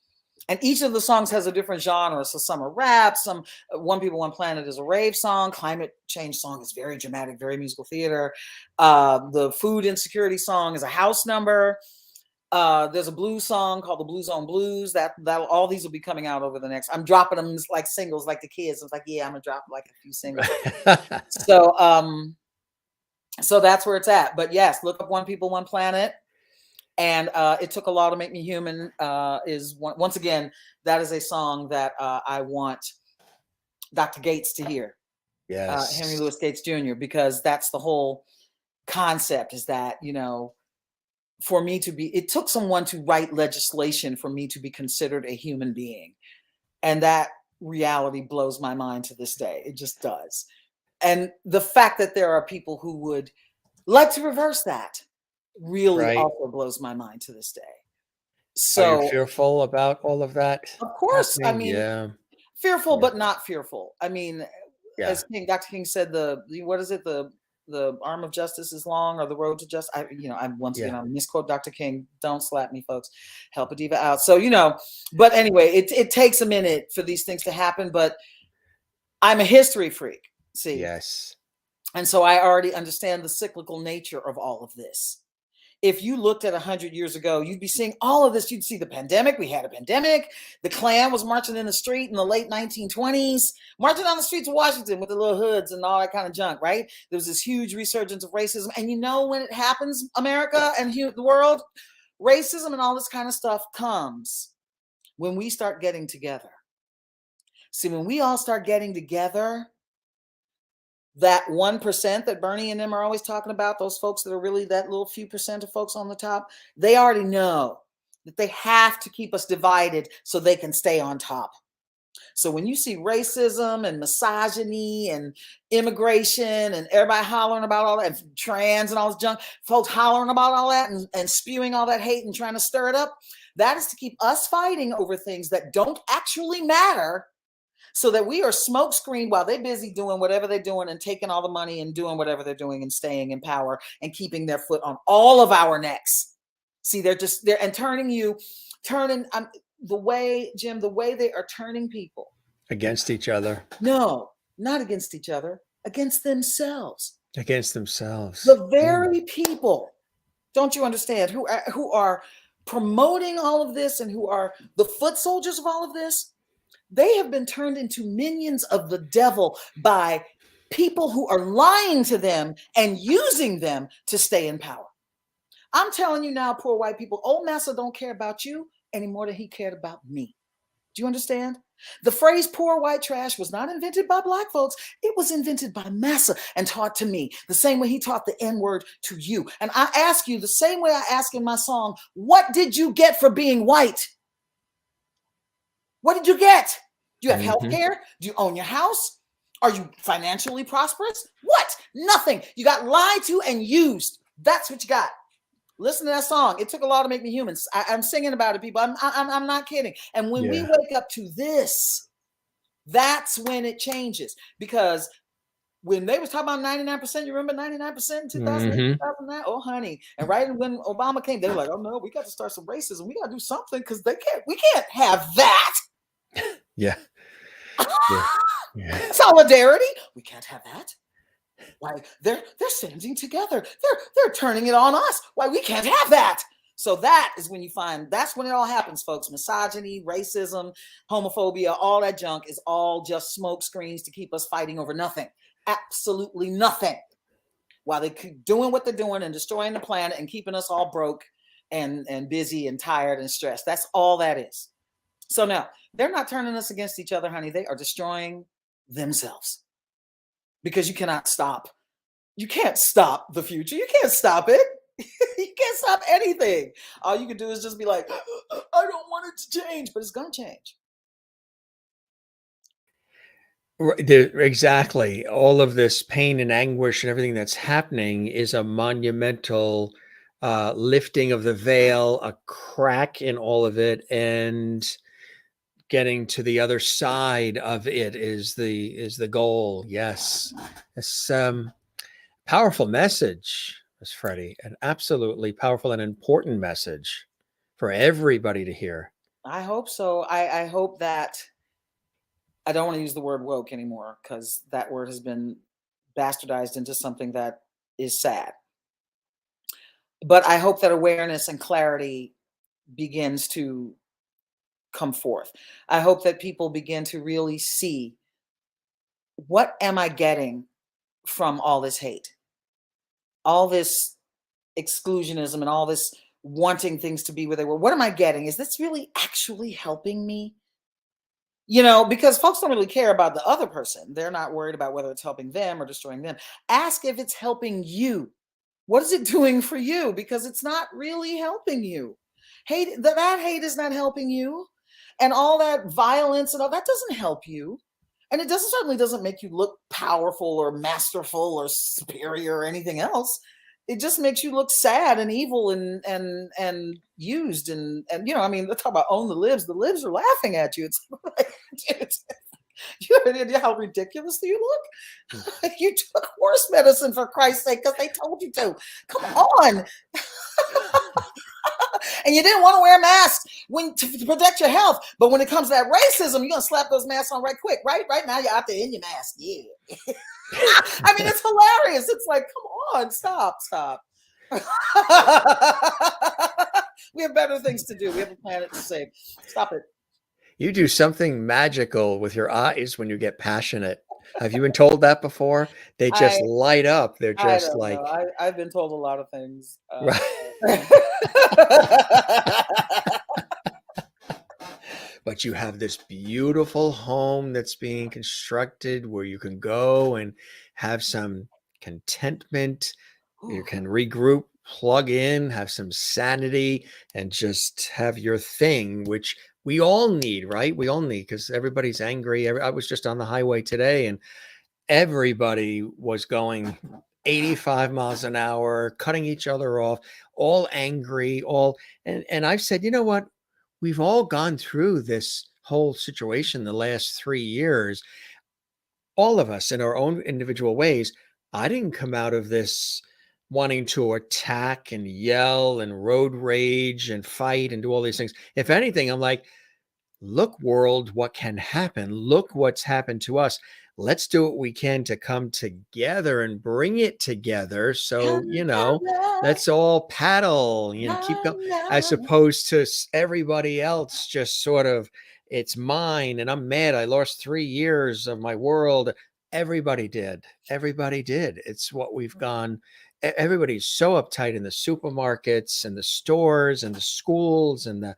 Speaker 2: each of the songs has a different genre. So some are rap, some One People, One Planet is a rave song. Climate change song is very dramatic, very musical theater. The food insecurity song is a house number. There's a blues song called the Blues on Blues. That all these will be coming out over the next. I'm dropping them like singles, like the kids. I was like, yeah, I'm gonna drop like a few singles. So that's where it's at. But yes, look up One People, One Planet. And It Took a Law to Make Me Human is once again, that is a song that I want Dr. Gates to hear.
Speaker 1: Yes.
Speaker 2: Henry Louis Gates Jr., because that's the whole concept, is that, for me to be, it took someone to write legislation for me to be considered a human being. And that reality blows my mind to this day. It just does. And the fact that there are people who would like to reverse that really also blows my mind to this day. So
Speaker 1: are you fearful about all of that?
Speaker 2: Of course.
Speaker 1: Happening?
Speaker 2: I mean,
Speaker 1: yeah.
Speaker 2: Fearful, but not fearful. I mean,
Speaker 1: Yeah.
Speaker 2: as Dr. King said, what is it? The arm of justice is long, or the road to justice. I'm once again, I'm misquote Dr. King. Don't slap me, folks. Help a diva out. So, but anyway, it takes a minute for these things to happen, but I'm a history freak. See?
Speaker 1: Yes.
Speaker 2: And so I already understand the cyclical nature of all of this. If you looked at 100 years ago, you'd be seeing all of this. You'd see the pandemic. We had a pandemic. The Klan was marching in the street in the late 1920s, marching down the streets of Washington with the little hoods and all that kind of junk, right? There was this huge resurgence of racism. And when it happens, America and the world, Racism and all this kind of stuff comes when we start getting together. See, when we all start getting together, that 1% that Bernie and them are always talking about, those folks that are really that little few percent of folks on the top, they already know that they have to keep us divided so they can stay on top. So when you see racism and misogyny and immigration and everybody hollering about all that, and trans and all this junk, folks hollering about all that and spewing all that hate and trying to stir it up, that is to keep us fighting over things that don't actually matter, so that we are smoke screened while they're busy doing whatever they're doing and taking all the money and doing whatever they're doing and staying in power and keeping their foot on all of our necks. See, they're and turning the way, Jim, the way they are turning people
Speaker 1: against each other.
Speaker 2: No, not against each other, against themselves.
Speaker 1: Against themselves.
Speaker 2: The very people, don't you understand, who are promoting all of this and who are the foot soldiers of all of this, they have been turned into minions of the devil by people who are lying to them and using them to stay in power. I'm telling you now, poor white people, old massa don't care about you any more than he cared about me. Do you understand? The phrase poor white trash was not invented by black folks. It was invented by massa and taught to me the same way he taught the N-word to you. And I ask you the same way I ask in my song, what did you get for being white? What did you get? Do you have health care? Do you own your house? Are you financially prosperous? What? Nothing. You got lied to and used. That's what you got. Listen to that song. It took a lot to make me human. I'm singing about it, people. I'm not kidding. And when we wake up to this, that's when it changes. Because when they was talking about 99%, you remember 99% in 2008, 2009? Oh, honey. And right when Obama came, they were like, oh, no, we got to start some racism. We got to do something because we can't have that.
Speaker 1: Yeah.
Speaker 2: Solidarity. We can't have that. Why they're standing together. They're turning it on us. Why we can't have that. So that is when that's when it all happens, folks. Misogyny, racism, homophobia, all that junk is all just smoke screens to keep us fighting over nothing. Absolutely nothing. While they keep doing what they're doing and destroying the planet and keeping us all broke and busy and tired and stressed. That's all that is. So now they're not turning us against each other, honey. They are destroying themselves. Because you cannot stop. You can't stop the future. You can't stop it. You can't stop anything. All you can do is just be like, I don't want it to change, but it's going to change.
Speaker 1: Exactly. All of this pain and anguish and everything that's happening is a monumental lifting of the veil, a crack in all of it, and getting to the other side of it is the goal. Yes. It's powerful message, Miss Fredi, an absolutely powerful and important message for everybody to hear.
Speaker 2: I hope so. I hope that I don't want to use the word woke anymore because that word has been bastardized into something that is sad. But I hope that awareness and clarity begins to come forth. I hope that people begin to really see, what am I getting from all this hate, all this exclusionism and all this wanting things to be where they were? What am I getting? Is this really actually helping me? Because folks don't really care about the other person. They're not worried about whether it's helping them or destroying them. Ask if it's helping you. What is it doing for you? Because it's not really helping you. Hate, that hate is not helping you. And all that violence and all that doesn't help you. And it certainly doesn't make you look powerful or masterful or superior or anything else. It just makes you look sad and evil and used. And let's talk about own the libs. The libs are laughing at you. It's like, you have any idea how ridiculous you look? You took horse medicine, for Christ's sake, because they told you to. Come on. And you didn't want to wear a mask to protect your health. But when it comes to that racism, you're going to slap those masks on right quick, right? Right now you're out there in your mask. Yeah. It's hilarious. It's like, come on, stop. We have better things to do. We have a planet to save. Stop it.
Speaker 1: You do something magical with your eyes when you get passionate. Have you been told that before? They just light up. They're just like...
Speaker 2: I've been told a lot of things.
Speaker 1: Right. But you have this beautiful home that's being constructed where you can go and have some contentment. You
Speaker 2: Ooh,
Speaker 1: can regroup, plug in, have some sanity, and just have your thing, which we all need, right? We all need, because everybody's angry. I was just on the highway today and everybody was going 85 miles an hour, cutting each other off, all angry, all and I've said, you know what? We've all gone through this whole situation the last 3 years, all of us in our own individual ways. I didn't come out of this wanting to attack and yell and road rage and fight and do all these things. If anything, I'm like, look, world, what can happen? Look what's happened to us. Let's do what we can to come together and bring it together. So,
Speaker 2: come
Speaker 1: you know,
Speaker 2: together,
Speaker 1: let's all paddle, you know, keep going, as opposed to everybody else just sort of, it's mine and I'm mad. I lost 3 years of my world. Everybody did. Everybody did. It's what we've gone. Everybody's so uptight in the supermarkets and the stores and the schools and the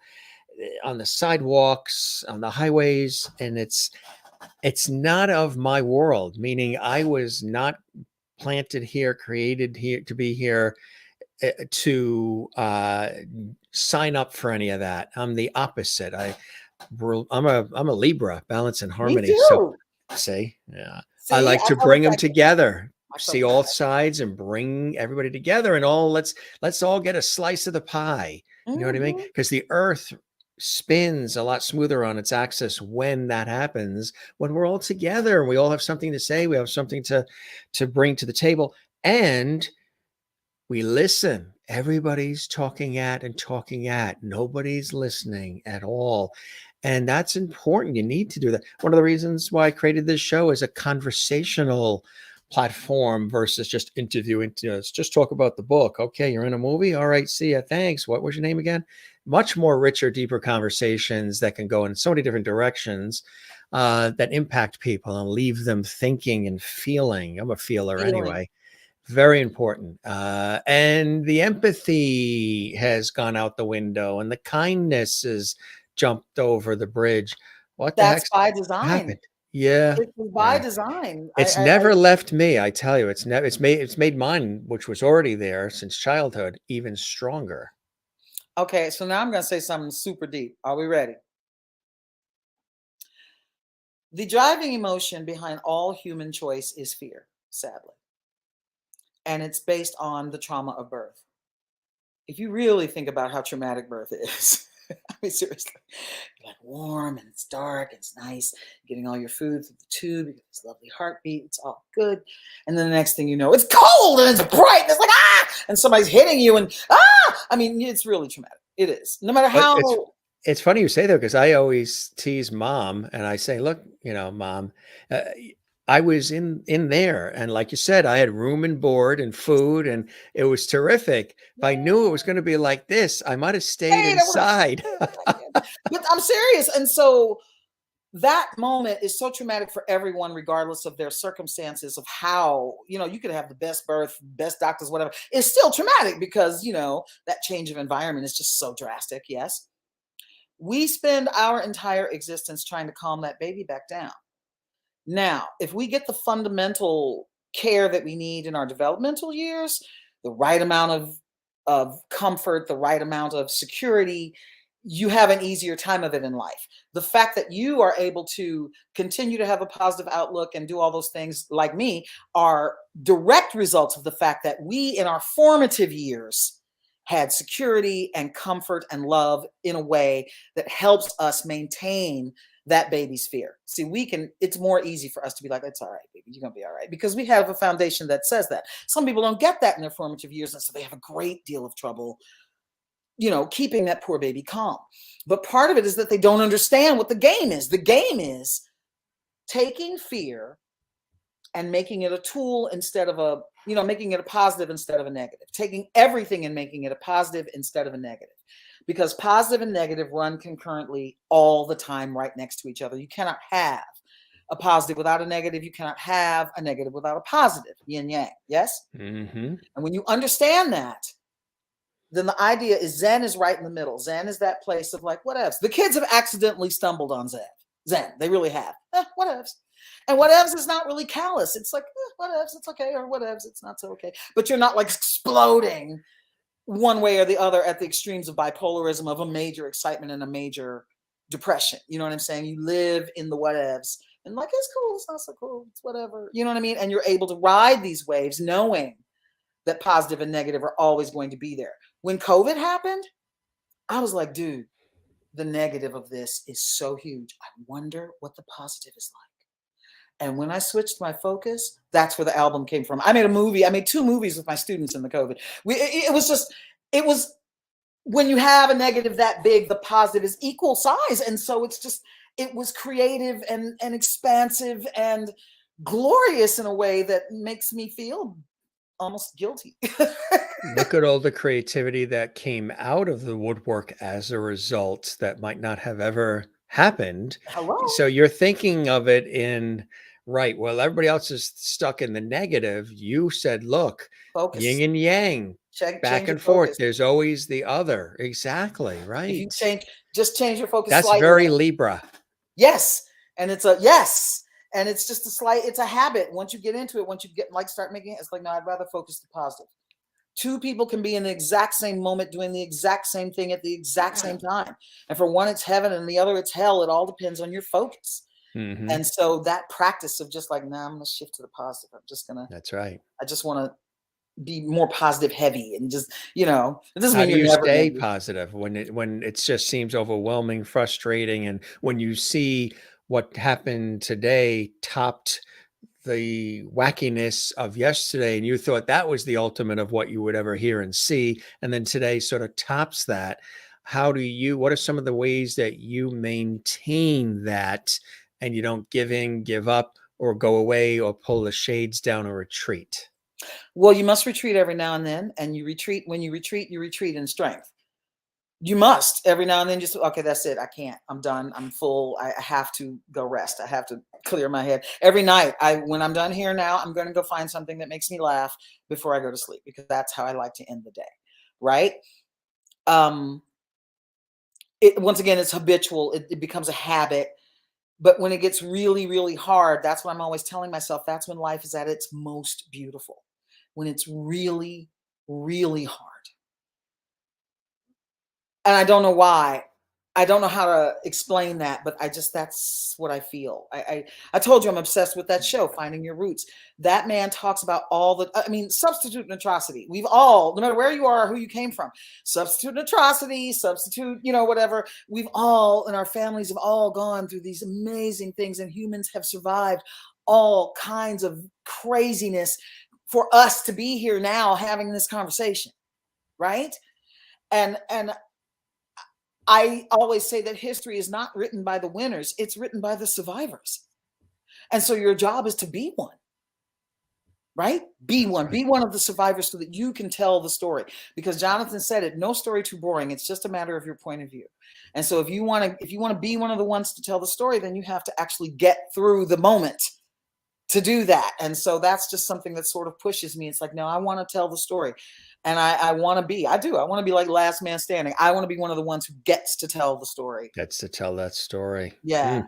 Speaker 1: on the sidewalks, on the highways, and it's not of my world, meaning I was not planted here, created here to be here to sign up for any of that. I'm the opposite. I'm a Libra, balance and
Speaker 2: Me
Speaker 1: harmony. So
Speaker 2: too.
Speaker 1: see, yeah, I
Speaker 2: See,
Speaker 1: like
Speaker 2: I
Speaker 1: to
Speaker 2: felt
Speaker 1: bring them
Speaker 2: like
Speaker 1: together,
Speaker 2: I felt
Speaker 1: see all sides and bring everybody together and all let's all get a slice of the pie. You know what I mean?
Speaker 2: Mhm.
Speaker 1: Because the earth spins a lot smoother on its axis when that happens, when we're all together and we all have something to say, we have something to bring to the table, and we listen. Everybody's talking at and talking at. Nobody's listening at all. And that's important. You need to do that. One of the reasons why I created this show is a conversational platform versus just interviewing. You know, let's just talk about the book. Okay, you're in a movie. All right, see ya. Thanks. What was your name again? Much more richer, deeper conversations that can go in so many different directions that impact people and leave them thinking and feeling. I'm a feeler
Speaker 2: feeling.
Speaker 1: anyway. Very important. And the empathy has gone out the window and the kindness has jumped over the bridge. What the
Speaker 2: That's
Speaker 1: heck's
Speaker 2: by design.
Speaker 1: happened? Yeah.
Speaker 2: It was by
Speaker 1: Yeah.
Speaker 2: design.
Speaker 1: It's never left me. I tell you, it's made mine, which was already there since childhood, even stronger.
Speaker 2: Okay, so now I'm going to say something super deep. Are we ready? The driving emotion behind all human choice is fear, sadly. And it's based on the trauma of birth. If you really think about how traumatic birth is, I mean, seriously, you're like warm and it's dark, it's nice, getting all your food through the tube, you get this lovely heartbeat, it's all good. And then the next thing you know, it's cold and it's bright, and it's like, ah, and somebody's hitting you, and ah, I mean, it's really traumatic. It is. No matter
Speaker 1: But
Speaker 2: how,
Speaker 1: it's funny you say that because I always tease mom and I say, look, you know, mom, uh, I was in there, and like you said, I had room and board and food, and it was terrific. If I knew it was going to be like this, I might have stayed
Speaker 2: hey,
Speaker 1: inside.
Speaker 2: but I'm serious. And so that moment is so traumatic for everyone, regardless of their circumstances, of how, you could have the best birth, best doctors, whatever. It's still traumatic because, that change of environment is just so drastic. Yes. We spend our entire existence trying to calm that baby back down. Now, if we get the fundamental care that we need in our developmental years, the right amount of comfort, the right amount of security, you have an easier time of it in life. The fact that you are able to continue to have a positive outlook and do all those things like me are direct results of the fact that we in our formative years had security and comfort and love in a way that helps us maintain that baby's fear. See, it's more easy for us to be like, it's all right, baby, you're going to be all right. Because we have a foundation that says that. Some people don't get that in their formative years. And so they have a great deal of trouble, keeping that poor baby calm. But part of it is that they don't understand what the game is. The game is taking fear and making it a tool instead of making it a positive instead of a negative, taking everything and making it a positive instead of a negative. Because positive and negative run concurrently all the time right next to each other. You cannot have a positive without a negative. You cannot have a negative without a positive. Yin yang. Yes?
Speaker 1: Mm-hmm.
Speaker 2: And when you understand that, then the idea is Zen is right in the middle. Zen is that place of like, whatevs. The kids have accidentally stumbled on Zen. Zen, they really have. Whatevs. And whatevs is not really callous. It's like, whatevs, it's okay, or whatevs, it's not so okay. But you're not like exploding one way or the other at the extremes of bipolarism of a major excitement and a major depression. You know what I'm saying? You live in the whatevs and like, it's cool, it's not so cool, it's whatever. You know what I mean? And you're able to ride these waves knowing that positive and negative are always going to be there. When COVID happened, I was like, dude, the negative of this is so huge. I wonder what the positive is like. And when I switched my focus, that's where the album came from. I made a movie. I made 2 movies with my students in the COVID. It was when you have a negative that big, the positive is equal size. And so it was creative and expansive and glorious in a way that makes me feel almost guilty.
Speaker 1: Look at all the creativity that came out of the woodwork as a result that might not have ever happened.
Speaker 2: Hello.
Speaker 1: So you're thinking of it in, right, well, everybody else is stuck in the negative. You said, look,
Speaker 2: Focus.
Speaker 1: yin and yang, back and forth.
Speaker 2: Focus.
Speaker 1: There's always the other. Exactly,
Speaker 2: If
Speaker 1: right.
Speaker 2: you just change your focus
Speaker 1: That's
Speaker 2: slightly.
Speaker 1: very Libra.
Speaker 2: Yes. And it's a yes. And it's just it's a habit. Once you get into it, once you start making it, it's like, no, I'd rather focus the positive. 2 people can be in the exact same moment doing the exact same thing at the exact same time. And for one, it's heaven, and the other, it's hell. It all depends on your focus.
Speaker 1: Mm-hmm.
Speaker 2: And so that practice of just like, nah, I'm going to shift to the positive.
Speaker 1: That's right.
Speaker 2: I just want to be more positive heavy and just, it doesn't
Speaker 1: How
Speaker 2: mean
Speaker 1: do
Speaker 2: you're
Speaker 1: you
Speaker 2: never
Speaker 1: stay
Speaker 2: negative.
Speaker 1: positive when it just seems overwhelming, frustrating, and when you see what happened today topped the wackiness of yesterday, and you thought that was the ultimate of what you would ever hear and see, and then today sort of tops that? What are some of the ways that you maintain that and you don't give in, give up, or go away, or pull the shades down or retreat?
Speaker 2: Well, you must retreat every now and then, and you retreat. When you retreat in strength. You must every now and then just, okay, that's it. I can't. I'm done. I'm full. I have to go rest. I have to clear my head. Every night, when I'm done here now, I'm going to go find something that makes me laugh before I go to sleep, because that's how I like to end the day. Right? Once again, it's habitual. It becomes a habit. But when it gets really, really hard, that's what I'm always telling myself. That's when life is at its most beautiful. When it's really, really hard. And I don't know why. I don't know how to explain that, but that's what I feel. I told you I'm obsessed with that show, Finding Your Roots. That man talks about substitute and atrocity. We've all, no matter where you are or who you came from, substitute and atrocity, whatever. We've all, and our families have all gone through these amazing things, and humans have survived all kinds of craziness for us to be here now having this conversation, right? And I always say that history is not written by the winners, it's written by the survivors. And so your job is to be one, right? Be one of the survivors so that you can tell the story. Because Jonathan said it, no story too boring. It's just a matter of your point of view. And so if you want to be one of the ones to tell the story, then you have to actually get through the moment to do that. And so that's just something that sort of pushes me. It's like, no, I want to tell the story. And I want to be like last man standing. I want to be one of the ones who gets to tell the story.
Speaker 1: Gets to tell that story.
Speaker 2: Yeah.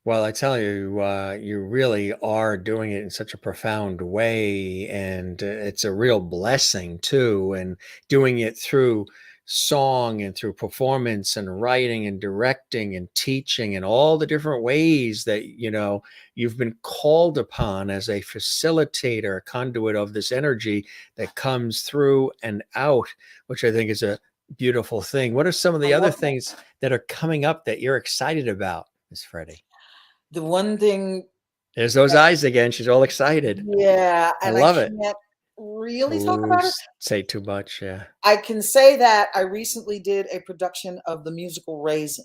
Speaker 1: Well, I tell you, you really are doing it in such a profound way, and it's a real blessing too. And doing it through song and through performance and writing and directing and teaching and all the different ways that you've been called upon as a facilitator, a conduit of this energy that comes through and out, which I think is a beautiful thing. What are some of the other things that are coming up that you're excited about, Miss Fredi?
Speaker 2: The one thing,
Speaker 1: there's those eyes again. She's all excited.
Speaker 2: Yeah.
Speaker 1: I
Speaker 2: And
Speaker 1: love
Speaker 2: I
Speaker 1: it.
Speaker 2: can't really talk about it.
Speaker 1: Say too much. Yeah.
Speaker 2: I can say that I recently did a production of the musical Raisin,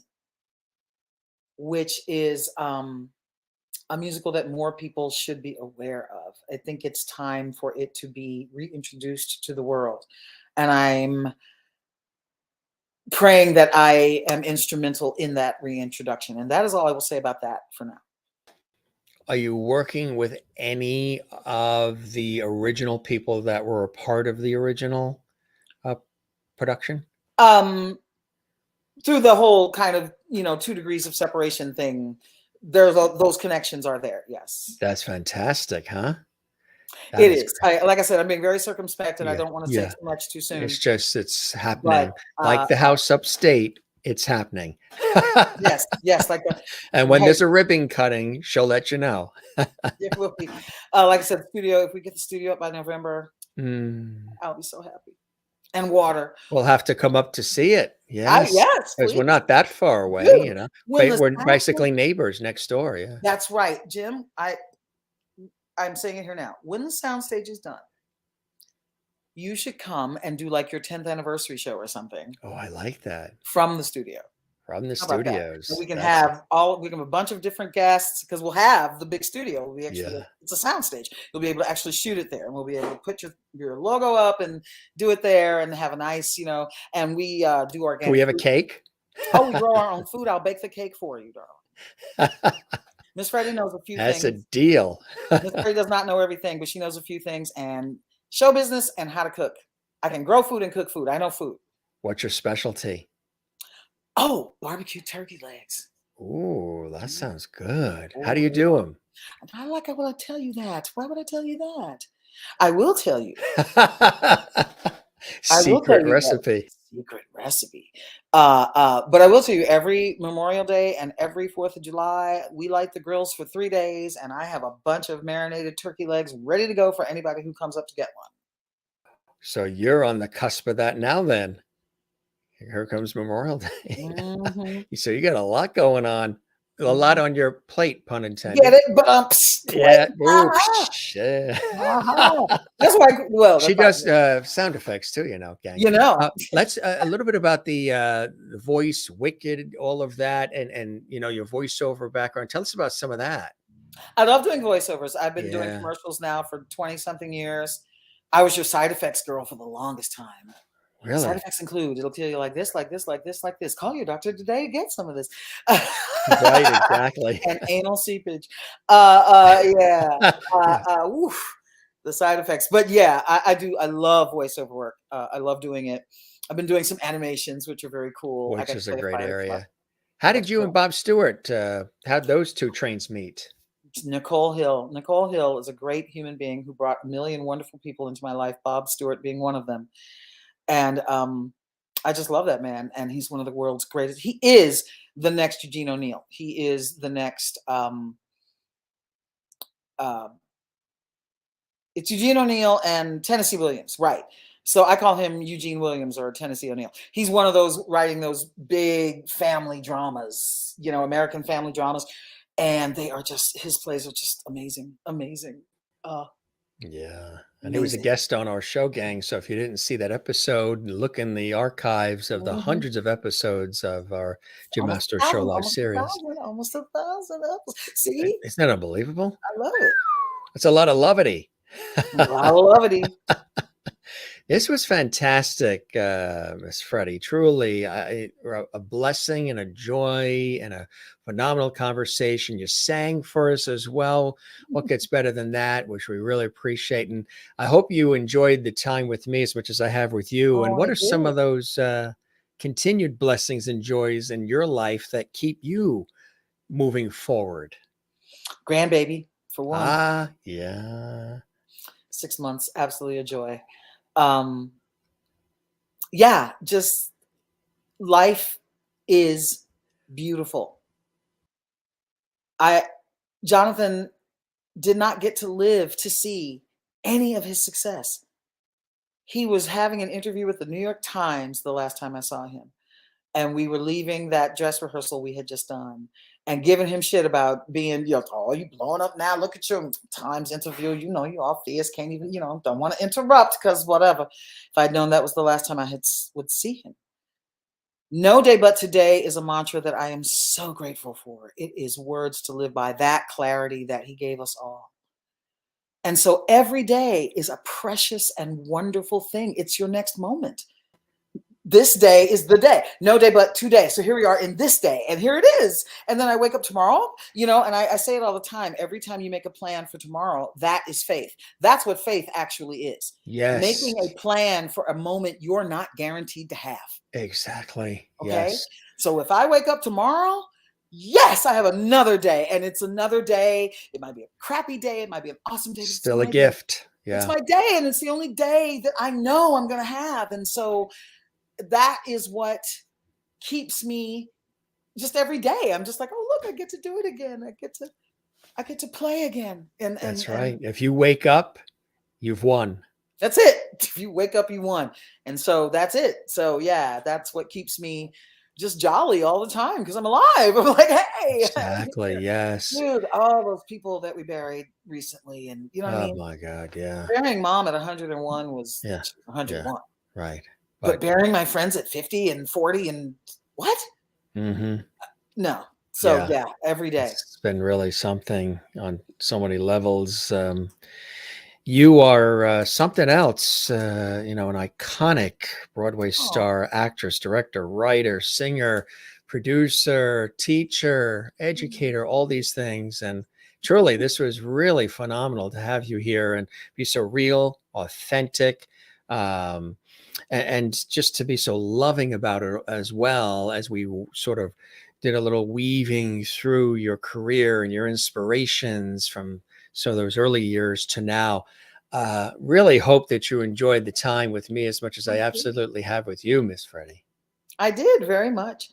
Speaker 2: which is a musical that more people should be aware of. I think it's time for it to be reintroduced to the world. And I'm praying that I am instrumental in that reintroduction. And that is all I will say about that for now.
Speaker 1: Are you working with any of the original people that were a part of the original production?
Speaker 2: Through the whole kind of 2 degrees of separation thing, those connections are there. Yes,
Speaker 1: That's fantastic, huh? That
Speaker 2: it
Speaker 1: is
Speaker 2: is.
Speaker 1: great.
Speaker 2: Like I said, I'm being very circumspect, and I
Speaker 1: Yeah,
Speaker 2: don't want to say
Speaker 1: yeah.
Speaker 2: too much too soon.
Speaker 1: It's
Speaker 2: But
Speaker 1: happening. Like the house upstate, it's happening.
Speaker 2: yes, yes, like
Speaker 1: And when
Speaker 2: hey,
Speaker 1: there's a ribbon cutting, she'll let you know.
Speaker 2: it will be. Like I said, studio. If we get the studio up by November,
Speaker 1: Mm.
Speaker 2: I'll be so happy. And water.
Speaker 1: We'll have to come up to see it. Yes,
Speaker 2: Yes,
Speaker 1: because we're
Speaker 2: please,
Speaker 1: not that far away,
Speaker 2: dude. When the
Speaker 1: We're
Speaker 2: sound
Speaker 1: basically neighbors next door, yeah.
Speaker 2: That's right, Jim. I'm saying it here now. When the soundstage is done, you should come and do like your 10th anniversary show or something
Speaker 1: Oh, I like that.
Speaker 2: from the studio.
Speaker 1: From the
Speaker 2: How about that? And
Speaker 1: studios.
Speaker 2: we can
Speaker 1: That's
Speaker 2: have a bunch of different guests because we'll have the big studio.
Speaker 1: yeah.
Speaker 2: It's a soundstage. You'll be able to actually shoot it there, and we'll be able to put your logo up and do it there, and have a nice, And we do
Speaker 1: Can we
Speaker 2: organic
Speaker 1: have a
Speaker 2: food.
Speaker 1: cake?
Speaker 2: Oh, we grow our own food. I'll bake the cake for you, darling. Miss Fredi knows a few
Speaker 1: That's a
Speaker 2: things.
Speaker 1: deal.
Speaker 2: Miss Fredi does not know everything, but she knows a few things, and show business and how to cook. I can grow food and cook food. I know food.
Speaker 1: What's your specialty?
Speaker 2: Oh, barbecue turkey legs.
Speaker 1: Ooh, that sounds good. How do
Speaker 2: Oh,
Speaker 1: you do them?
Speaker 2: I like it when I tell you that. Why would I tell you that? I will tell you. I will tell
Speaker 1: Secret
Speaker 2: you that
Speaker 1: recipe.
Speaker 2: secret recipe. But I will tell you, every Memorial Day and every 4th of July, we light the grills for 3 days, and I have a bunch of marinated turkey legs ready to go for anybody who comes up to get one.
Speaker 1: So you're on the cusp of that now then. Here comes Memorial Day.
Speaker 2: Mm-hmm.
Speaker 1: So you got a lot going on. A lot
Speaker 2: Mm-hmm.
Speaker 1: on your plate, pun
Speaker 2: Get
Speaker 1: intended.
Speaker 2: it? But
Speaker 1: Yeah. Ooh,
Speaker 2: uh-huh.
Speaker 1: yeah.
Speaker 2: Uh-huh. That's why. Well,
Speaker 1: She
Speaker 2: that's why.
Speaker 1: does sound effects too, gang.
Speaker 2: You know.
Speaker 1: Let's a little bit about the voice, Wicked, all of that, and your voiceover background. Tell us about some of that.
Speaker 2: I love doing voiceovers. I've been doing
Speaker 1: Yeah,
Speaker 2: commercials now for 20 something years. I was your side effects girl for the longest time. Side
Speaker 1: really.
Speaker 2: effects include, it'll tell you like this, like this, like this, like this. Call your doctor today to get some of this.
Speaker 1: Right, exactly.
Speaker 2: And anal seepage. Yeah.
Speaker 1: Yeah,
Speaker 2: Oof, the side effects. But yeah, I do. I love voiceover work. I love doing it. I've been doing some animations, which are very cool. I
Speaker 1: which
Speaker 2: got to
Speaker 1: is a
Speaker 2: play a
Speaker 1: great
Speaker 2: firefly.
Speaker 1: area. How
Speaker 2: Got
Speaker 1: did
Speaker 2: to
Speaker 1: you
Speaker 2: play
Speaker 1: and Bob Stewart how'd those two trains meet?
Speaker 2: Nicole Hill. Nicole Hill is a great human being who brought a million wonderful people into my life, Bob Stewart being one of them. And I just love that man. And he's one of the world's greatest. He is the next Eugene O'Neill. He is the next uh, it's Eugene O'Neill and Tennessee Williams, right? So I call him Eugene Williams or Tennessee O'Neill. He's one of those writing those big family dramas, American family dramas, and they are just his plays are just amazing, amazing,
Speaker 1: Yeah. And he was a
Speaker 2: amazing.
Speaker 1: guest on our show, gang. So if you didn't see that episode, look in the archives of the
Speaker 2: Mhm.
Speaker 1: hundreds of episodes of our Jim
Speaker 2: Almost
Speaker 1: Master
Speaker 2: a
Speaker 1: Show
Speaker 2: thousand,
Speaker 1: Live
Speaker 2: almost a
Speaker 1: series.
Speaker 2: thousand, almost a thousand. See,
Speaker 1: Isn't that unbelievable?
Speaker 2: I love it.
Speaker 1: It's a lot of levity.
Speaker 2: I love it.
Speaker 1: This was fantastic, Miss Fredi. Truly, a blessing and a joy and a phenomenal conversation. You sang for us as well. What gets better than that, which we really appreciate. And I hope you enjoyed the time with me as much as I have with you. And
Speaker 2: Oh,
Speaker 1: what
Speaker 2: I
Speaker 1: are some of
Speaker 2: did.
Speaker 1: those continued blessings and joys in your life that keep you moving forward?
Speaker 2: Grandbaby, for one.
Speaker 1: Ah, yeah.
Speaker 2: 6 months, absolutely a joy. Um, yeah, just life is beautiful. I Jonathan did not get to live to see any of his success. He was having an interview with the New York Times the last time I saw him. And we were leaving that dress rehearsal we had just done and giving him shit about being, oh, you blowing up now. Look at your Times interview. You all fierce, can't even, don't want to interrupt because whatever. If I'd known that was the last time would see him. No day but today is a mantra that I am so grateful for. It is words to live by, that clarity that he gave us all. And so every day is a precious and wonderful thing. It's your next moment. this day is the day. No day but today. So here we are in this day, and here it is. And then I wake up tomorrow, and I say it all the time. Every time you make a plan for tomorrow, that is faith. That's what faith actually is.
Speaker 1: Yes.
Speaker 2: Making a plan for a moment you're not guaranteed to have.
Speaker 1: Exactly.
Speaker 2: Okay.
Speaker 1: Yes.
Speaker 2: So if I wake up tomorrow, yes, I have another day, and it's another day. It might be a crappy day. It might be an awesome day. But
Speaker 1: Still a
Speaker 2: my
Speaker 1: gift.
Speaker 2: Day. It's
Speaker 1: Yeah.
Speaker 2: my day, and it's the only day that I know I'm going to have. And so that is what keeps me just every day. I'm just like, oh, look, I get to do it again. I get to play again. And
Speaker 1: That's right. If you wake up, you've won.
Speaker 2: That's it. If you wake up, you won. And so that's it. So yeah, that's what keeps me just jolly all the time because I'm alive. I'm like, hey,
Speaker 1: Exactly. Yes.
Speaker 2: dude, all those people that we buried recently, and you know what I
Speaker 1: Oh
Speaker 2: mean?
Speaker 1: my God. Yeah.
Speaker 2: Burying mom at 101 was
Speaker 1: Yeah.
Speaker 2: 101.
Speaker 1: Yeah. Right.
Speaker 2: But burying my friends at 50 and 40 and what?
Speaker 1: Mm-hmm.
Speaker 2: No. So
Speaker 1: Yeah.
Speaker 2: every day.
Speaker 1: It's been really something on so many levels. You are something else, an iconic Broadway star, actress, director, writer, singer, producer, teacher, educator, all these things. And truly, this was really phenomenal to have you here and be so real, authentic, and just to be so loving about it as well, as we sort of did a little weaving through your career and your inspirations from those early years to now. Really hope that you enjoyed the time with me as much as I absolutely have with you, Miss Fredi.
Speaker 2: I did very much.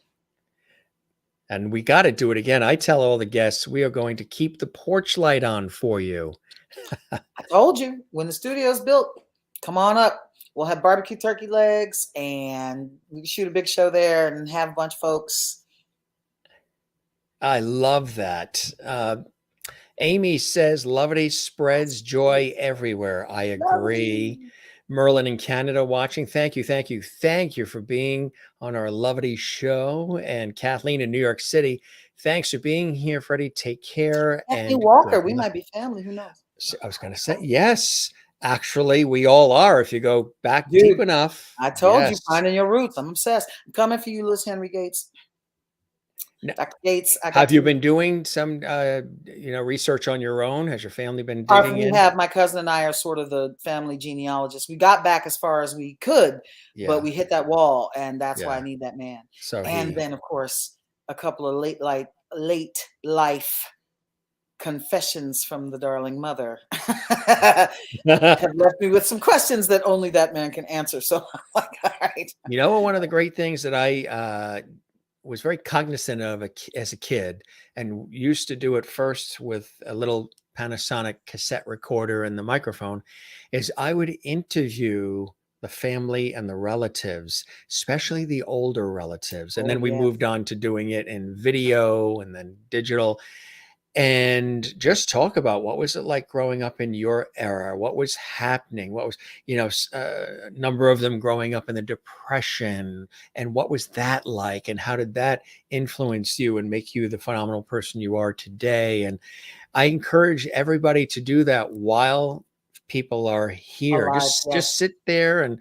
Speaker 1: And we got to do it again. I tell all the guests we are going to keep the porch light on for you.
Speaker 2: I told you, when the studio's built, come on up. We'll have barbecue turkey legs, and we can shoot a big show there and have a bunch of folks.
Speaker 1: I love that. Amy says, Lovity spreads joy everywhere. I agree.
Speaker 2: Lovely.
Speaker 1: Merlin in Canada watching. Thank you, thank you, thank you for being on our Lovity show. And Kathleen in New York City, thanks for being here, Fredi. Take care.
Speaker 2: Kathleen
Speaker 1: And
Speaker 2: Walker, we might be family. Who knows?
Speaker 1: I was going to say, yes, actually, we all are if you go back
Speaker 2: Dude,
Speaker 1: deep enough.
Speaker 2: I told you,
Speaker 1: Yes.
Speaker 2: finding your roots. I'm obsessed. I'm coming for you, Liz Henry Gates. Dr. Gates,
Speaker 1: Have you been doing some, research on your own? Has your family been digging in?
Speaker 2: My cousin and I are sort of the family genealogists. We got back as far as we could, but we hit that wall, and that's why I need that man.
Speaker 1: So
Speaker 2: then, of course, a couple of late life confessions from the darling mother have left me with some questions that only that man can answer. So I'm like, all right.
Speaker 1: One of the great things that I was very cognizant of as a kid, and used to do it first with a little Panasonic cassette recorder and the microphone, is I would interview the family and the relatives, especially the older relatives. And then we moved on to doing it in video and then digital, and just talk about what was it like growing up in your era, what was happening, what was, a number of them growing up in the Depression, and what was that like, and how did that influence you and make you the phenomenal person you are today. And I encourage everybody to do that while people are here.
Speaker 2: Alive,
Speaker 1: Just sit there and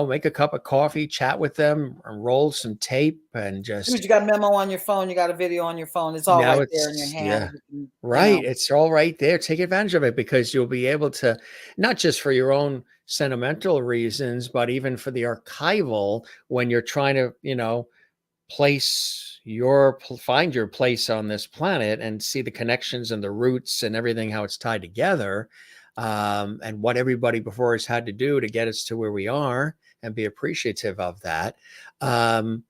Speaker 1: make a cup of coffee, chat with them, and roll some tape, and just.
Speaker 2: Dude, you got a memo on your phone, you got a video on your phone. It's all right there in your hand.
Speaker 1: Yeah. Right. It's all right there. Take advantage of it, because you'll be able to, not just for your own sentimental reasons, but even for the archival, when you're trying to, find your place on this planet and see the connections and the roots and everything, how it's tied together, and what everybody before us had to do to get us to where we are, and be appreciative of that.
Speaker 2: And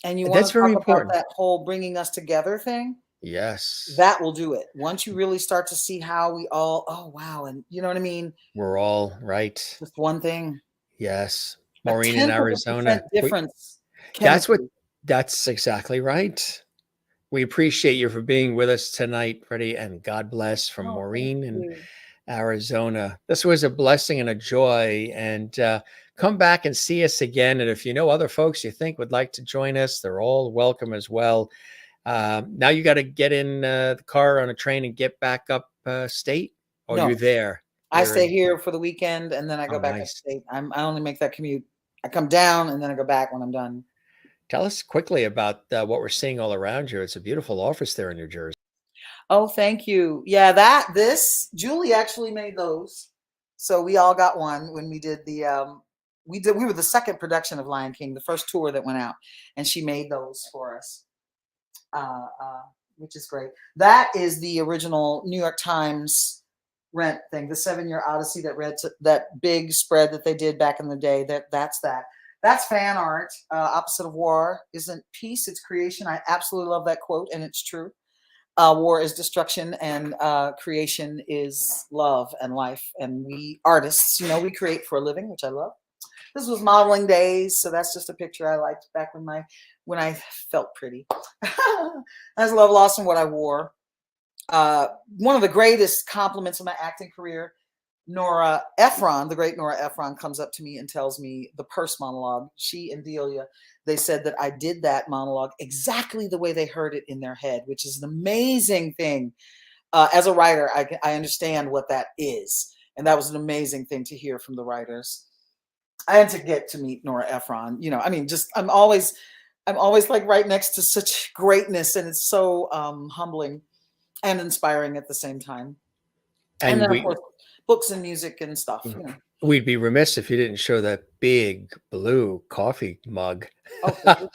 Speaker 2: you want
Speaker 1: That's
Speaker 2: to talk
Speaker 1: very
Speaker 2: about
Speaker 1: important.
Speaker 2: that whole bringing us together thing?
Speaker 1: Yes.
Speaker 2: That will do it. Once you really start to see how we all, oh, wow. And you know what I mean?
Speaker 1: We're all right.
Speaker 2: Just one thing.
Speaker 1: Yes. Maureen in Arizona.
Speaker 2: Difference.
Speaker 1: That's exactly right. We appreciate you for being with us tonight, Fredi, and God bless, from Maureen in Arizona. This was a blessing and a joy, and come back and see us again. And if you know other folks you think would like to join us, they're all welcome as well. Now you got to get in the car on a train and get back up state, or you're there?
Speaker 2: I stay here for the weekend, and then I go back upstate. I only make that commute I come down and then I go back when I'm done.
Speaker 1: Tell us quickly about what we're seeing all around you. It's a beautiful office there in New Jersey.
Speaker 2: Oh, thank you. Yeah, Julie actually made those. So we all got one when we did we were the second production of Lion King, the first tour that went out, and she made those for us. Which is great. That is the original New York Times rent thing, the 7-year Odyssey that big spread that they did back in the day. That's fan art. Opposite of war isn't peace, it's creation. I absolutely love that quote, and it's true. War is destruction, and creation is love and life. And we artists, we create for a living, which I love. This was modeling days, so that's just a picture I liked back when I felt pretty. That's love lost in what I wore. One of the greatest compliments of my acting career, Nora Ephron, the great Nora Ephron, comes up to me and tells me the purse monologue. She and Delia, they said that I did that monologue exactly the way they heard it in their head, which is an amazing thing. As a writer, I understand what that is, and that was an amazing thing to hear from the writers. I had to get to meet Nora Ephron. I'm always like right next to such greatness, and it's so humbling and inspiring at the same time. And then, of course, books and music and stuff.
Speaker 1: We'd be remiss if you didn't show that big blue coffee mug.
Speaker 2: Oh, for sure.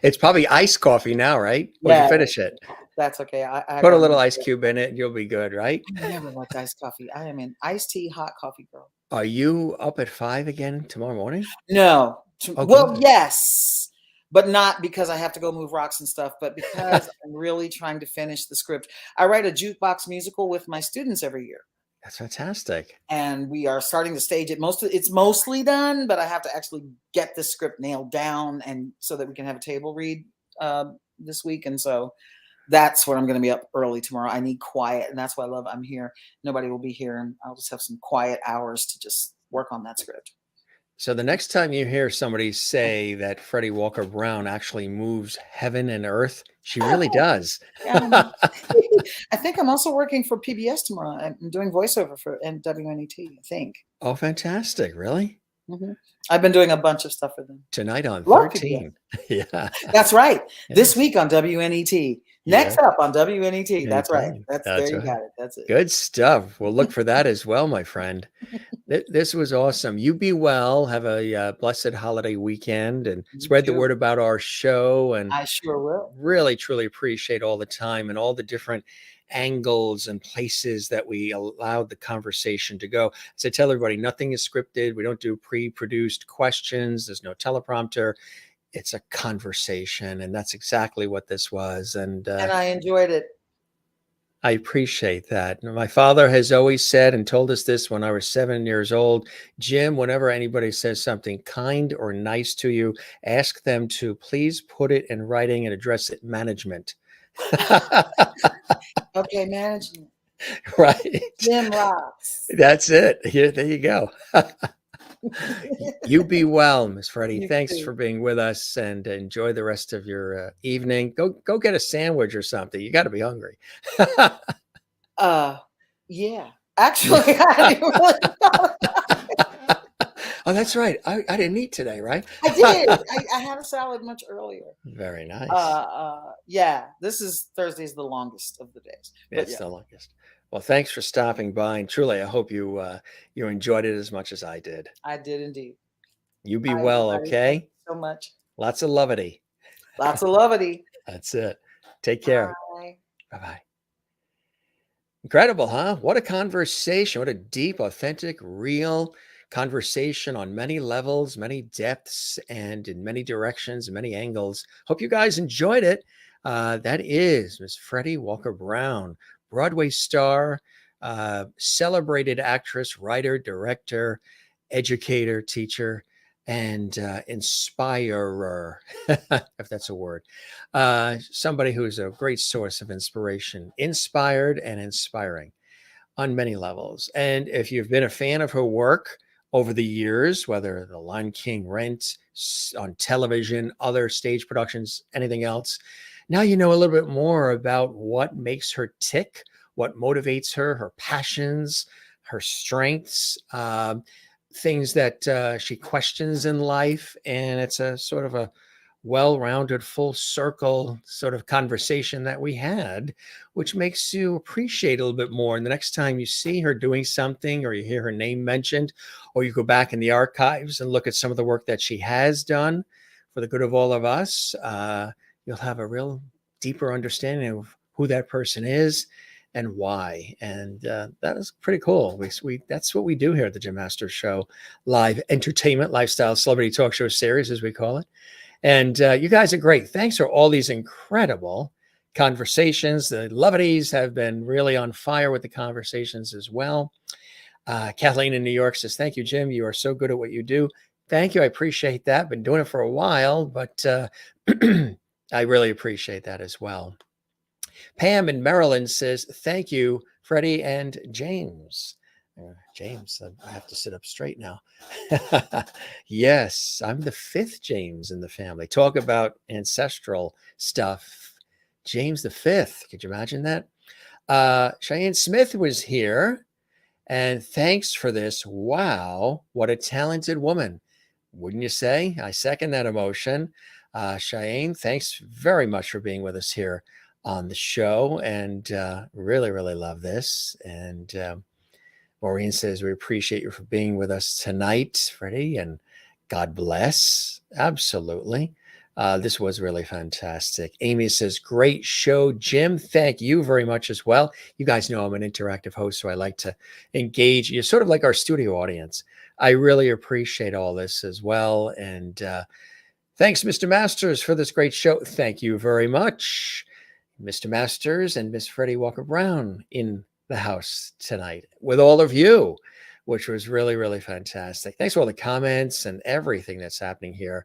Speaker 1: It's probably iced coffee now, right? Or
Speaker 2: Yeah,
Speaker 1: you finish it?
Speaker 2: That's okay. I
Speaker 1: Put a little ice cube in it and you'll be good, right?
Speaker 2: I never liked iced coffee. I am an iced tea, hot coffee girl.
Speaker 1: Are you up at 5 again tomorrow morning?
Speaker 2: No.
Speaker 1: Oh,
Speaker 2: well,
Speaker 1: good.
Speaker 2: yes, but not because I have to go move rocks and stuff, but because I'm really trying to finish the script. I write a jukebox musical with my students every year.
Speaker 1: That's fantastic.
Speaker 2: And we are starting to stage it. It's mostly done, but I have to actually get the script nailed down, and so that we can have a table read this week. And so that's what I'm going to be up early tomorrow. I need quiet, and that's why I'm here. Nobody will be here, and I'll just have some quiet hours to just work on that script.
Speaker 1: So the next time you hear somebody say that Fredi Walker-Browne actually moves heaven and earth, she really does.
Speaker 2: I think I'm also working for PBS tomorrow. I'm doing voiceover for WNET, I think.
Speaker 1: Oh, fantastic. Really?
Speaker 2: Mm-hmm. I've been doing a bunch of stuff for them.
Speaker 1: Tonight on 13. Yeah.
Speaker 2: That's right. Yeah. This week on WNET. Next up on WNET. That's right. There you got it. That's it.
Speaker 1: Good stuff. We'll look for that as well, my friend. This was awesome. You be well. Have a blessed holiday weekend, and spread the word about our show. And
Speaker 2: I sure will.
Speaker 1: Really, truly appreciate all the time and all the different angles and places that we allowed the conversation to go. So I tell everybody, nothing is scripted. We don't do pre-produced questions. There's no teleprompter. It's a conversation, and that's exactly what this was. And
Speaker 2: I enjoyed it.
Speaker 1: I appreciate that. My father has always said and told us this when I was 7 years old, Jim, whenever anybody says something kind or nice to you, ask them to please put it in writing and address it management.
Speaker 2: Okay, management.
Speaker 1: Right.
Speaker 2: Jim rocks.
Speaker 1: That's it. Here, there you go. You be well, Miss Fredi. Thanks for being with us, and enjoy the rest of your evening. Go get a sandwich or something. You got to be hungry.
Speaker 2: Yeah. Actually, I didn't really
Speaker 1: Oh, that's right. I didn't eat today, right?
Speaker 2: I did. I had a salad much earlier.
Speaker 1: Very nice.
Speaker 2: Yeah. Thursday's the longest of the days.
Speaker 1: It's the longest. Well, thanks for stopping by, and truly, I hope you enjoyed it as much as I did.
Speaker 2: I did indeed.
Speaker 1: You be well, okay?
Speaker 2: Thank you so much.
Speaker 1: Lots of lovity.
Speaker 2: Lots of lovity.
Speaker 1: That's it. Take care.
Speaker 2: Bye.
Speaker 1: Bye-bye. Incredible, huh? What a conversation. What a deep, authentic, real conversation on many levels, many depths, and in many directions, many angles. Hope you guys enjoyed it. That is Miss Fredi Walker-Browne, Broadway star, celebrated actress, writer, director, educator, teacher, and inspirer, if that's a word. Somebody who is a great source of inspiration, inspired and inspiring on many levels. And if you've been a fan of her work over the years, whether the Lion King, Rent, on television, other stage productions, anything else, now you know a little bit more about what makes her tick, what motivates her, her passions, her strengths. things that she questions in life. And it's a sort of a well-rounded, full circle sort of conversation that we had, which makes you appreciate a little bit more. And the next time you see her doing something, or you hear her name mentioned, or you go back in the archives and look at some of the work that she has done for the good of all of us, you'll have a real deeper understanding of who that person is and why. And that is pretty cool. We that's what we do here at the Jim Masters Show, live entertainment, lifestyle, celebrity talk show series, as we call it. And you guys are great. Thanks for all these incredible conversations. The Lovities have been really on fire with the conversations as well. Kathleen in New York says, thank you, Jim. You are so good at what you do. Thank you. I appreciate that. Been doing it for a while, but I really appreciate that as well. Pam in Maryland says, thank you, Freddie and James. James, I have to sit up straight now. Yes, I'm the fifth James in the family. Talk about ancestral stuff. James the fifth. Could you imagine that? Cheyenne Smith was here. And thanks for this. Wow, what a talented woman. Wouldn't you say? I second that emotion. Cheyenne, thanks very much for being with us here on the show. And really, really love this. And Maureen says, we appreciate you for being with us tonight, Freddie, and God bless. Absolutely. This was really fantastic. Amy says, great show, Jim. Thank you very much as well. You guys know I'm an interactive host, so I like to engage. You're sort of like our studio audience. I really appreciate all this as well. And thanks, Mr. Masters, for this great show. Thank you very much. Mr. Masters and Miss Fredi Walker-Browne in the house tonight with all of you, which was really, really fantastic. Thanks for all the comments and everything that's happening here.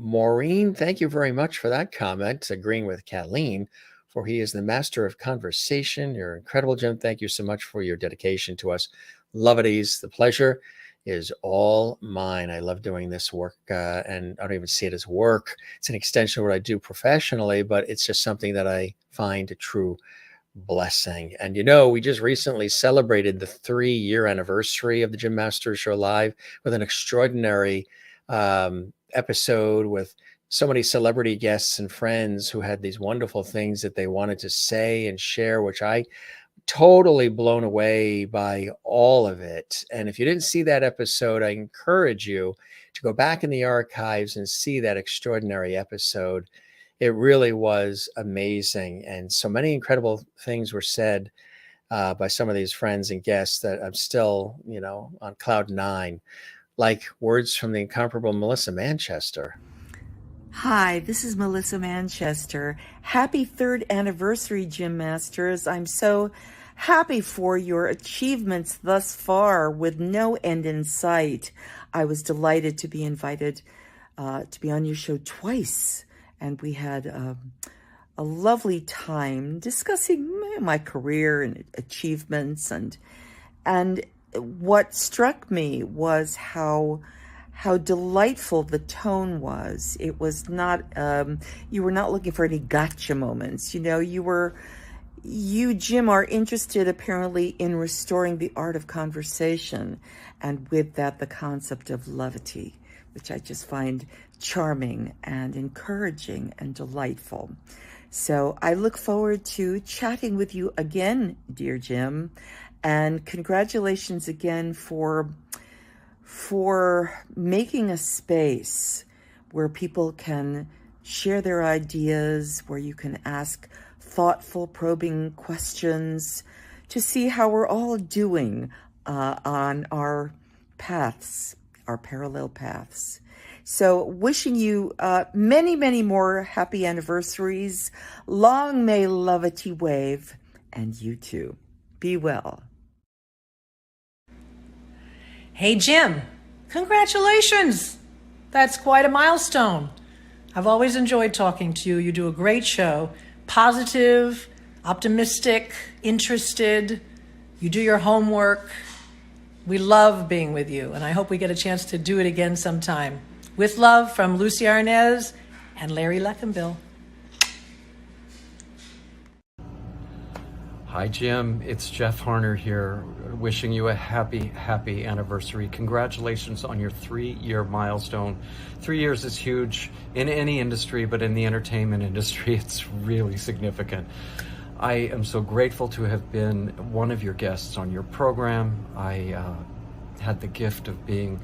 Speaker 1: Maureen, thank you very much for that comment, agreeing with Kathleen, for he is the master of conversation. You're incredible, Jim. Thank you so much for your dedication to us Lovities. The pleasure is all mine. I love doing this work, and I don't even see it as work. It's an extension of what I do professionally, but it's just something that I find a true blessing. And you know, we just recently celebrated the 3-year anniversary of the Jim Masters Show Live with an extraordinary episode with so many celebrity guests and friends who had these wonderful things that they wanted to say and share, which I totally blown away by all of it. And if you didn't see that episode, I encourage you to go back in the archives and see that extraordinary episode. It really was amazing. And so many incredible things were said by some of these friends and guests that I'm still, you know, on cloud 9, like words from the incomparable Melissa Manchester.
Speaker 3: Hi, this is Melissa Manchester. Happy 3rd anniversary, Jim Masters. I'm so happy for your achievements thus far with no end in sight. I was delighted to be invited to be on your show twice. And we had a lovely time discussing my career and achievements. And what struck me was how delightful the tone was. It was not, you were not looking for any gotcha moments. You know, you, Jim, are interested apparently in restoring the art of conversation. And with that, the concept of levity, which I just find charming and encouraging and delightful. So I look forward to chatting with you again, dear Jim, and congratulations again for making a space where people can share their ideas, where you can ask thoughtful, probing questions to see how we're all doing on our paths, our parallel paths. So wishing you many, many more happy anniversaries. Long may levity wave, and you too. Be well.
Speaker 4: Hey, Jim, congratulations. That's quite a milestone. I've always enjoyed talking to you. You do a great show. Positive, optimistic, interested. You do your homework. We love being with you, and I hope we get a chance to do it again sometime. With love from Lucy Arnaz and Larry Luckenbill.
Speaker 5: Hi, Jim. It's Jeff Harner here, wishing you a happy, happy anniversary. Congratulations on your 3-year milestone. 3 years is huge in any industry, but in the entertainment industry, it's really significant. I am so grateful to have been one of your guests on your program. I had the gift of being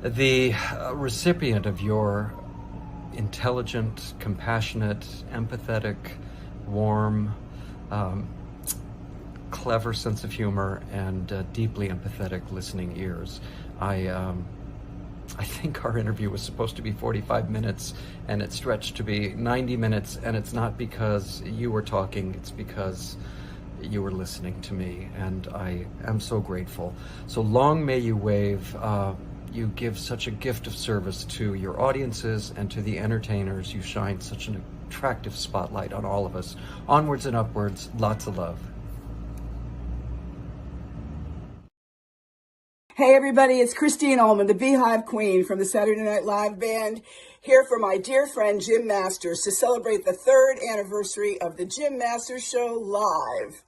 Speaker 5: the recipient of your intelligent, compassionate, empathetic, warm, clever sense of humor and deeply empathetic listening ears. I think our interview was supposed to be 45 minutes and it stretched to be 90 minutes, and it's not because you were talking, it's because you were listening to me, and I am so grateful. So long may you wave. You give such a gift of service to your audiences and to the entertainers. You shine such an attractive spotlight on all of us. Onwards and upwards, lots of love.
Speaker 6: Hey everybody, it's Christine Ullman, the Beehive Queen from the Saturday Night Live Band, here for my dear friend Jim Masters to celebrate the 3rd anniversary of the Jim Masters Show Live.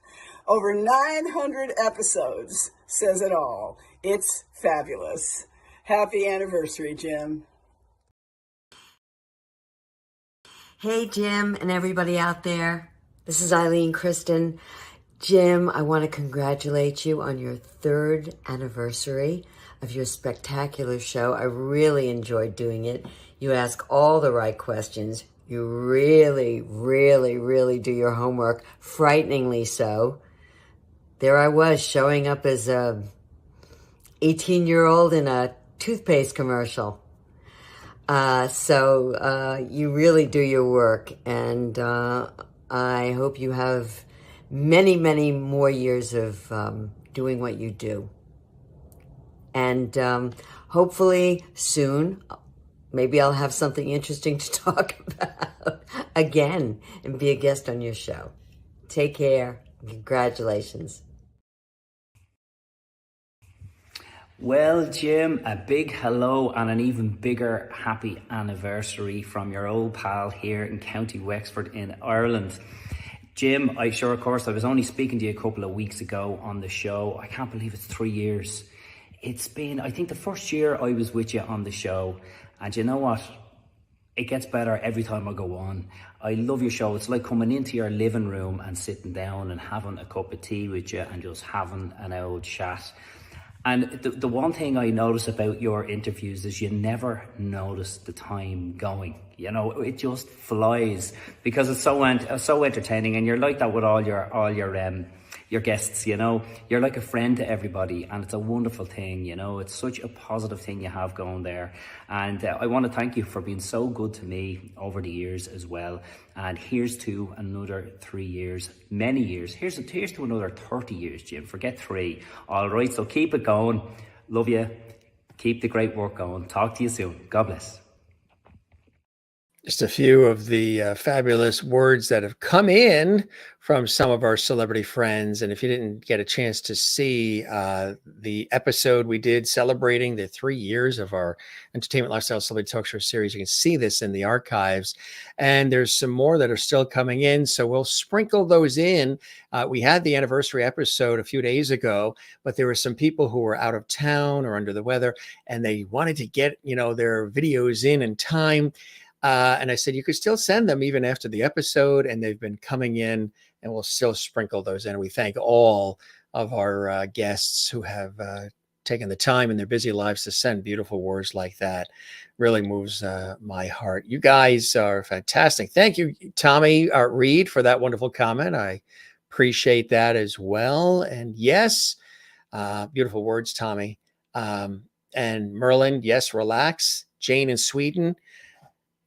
Speaker 6: Over 900 episodes says it all. It's fabulous. Happy anniversary, Jim.
Speaker 7: Hey Jim and everybody out there. This is Eileen Kristen. Jim, I want to congratulate you on your 3rd anniversary of your spectacular show. I really enjoyed doing it. You ask all the right questions. You really, really, really do your homework, frighteningly so. There I was, showing up as a 18-year-old in a toothpaste commercial. So you really do your work, and I hope you have many, many more years of doing what you do. And hopefully soon, maybe I'll have something interesting to talk about again and be a guest on your show. Take care. Congratulations.
Speaker 8: Well, Jim, a big hello and an even bigger happy anniversary from your old pal here in County Wexford in Ireland. Jim, of course, I was only speaking to you a couple of weeks ago on the show. I can't believe it's 3 years. It's been, I think, the first year I was with you on the show. And you know what? It gets better every time I go on. I love your show. It's like coming into your living room and sitting down and having a cup of tea with you and just having an old chat. And the one thing I notice about your interviews is you never notice the time going. You know, it just flies because it's so entertaining, and you're like that with all your guests. You know, you're like a friend to everybody, and it's a wonderful thing. You know, it's such a positive thing you have going there, and I want to thank you for being so good to me over the years as well. And here's to another 3 years, many years. Here's to another 30 years, Jim. Forget 3. All right, so keep it going. Love you. Keep the great work going. Talk to you soon. God bless.
Speaker 1: Just a few of the fabulous words that have come in from some of our celebrity friends. And if you didn't get a chance to see the episode we did celebrating the 3 years of our Entertainment Lifestyle Celebrity Talk Show series, you can see this in the archives. And there's some more that are still coming in. So we'll sprinkle those in. We had the anniversary episode a few days ago, but there were some people who were out of town or under the weather, and they wanted to get, their videos in time. And I said, you could still send them even after the episode, and they've been coming in, and we'll still sprinkle those in. We thank all of our guests who have taken the time in their busy lives to send beautiful words like that. Really moves my heart. You guys are fantastic. Thank you, Tommy Reed, for that wonderful comment. I appreciate that as well. And yes, beautiful words, Tommy. And Merlin, yes, relax. Jane in Sweden.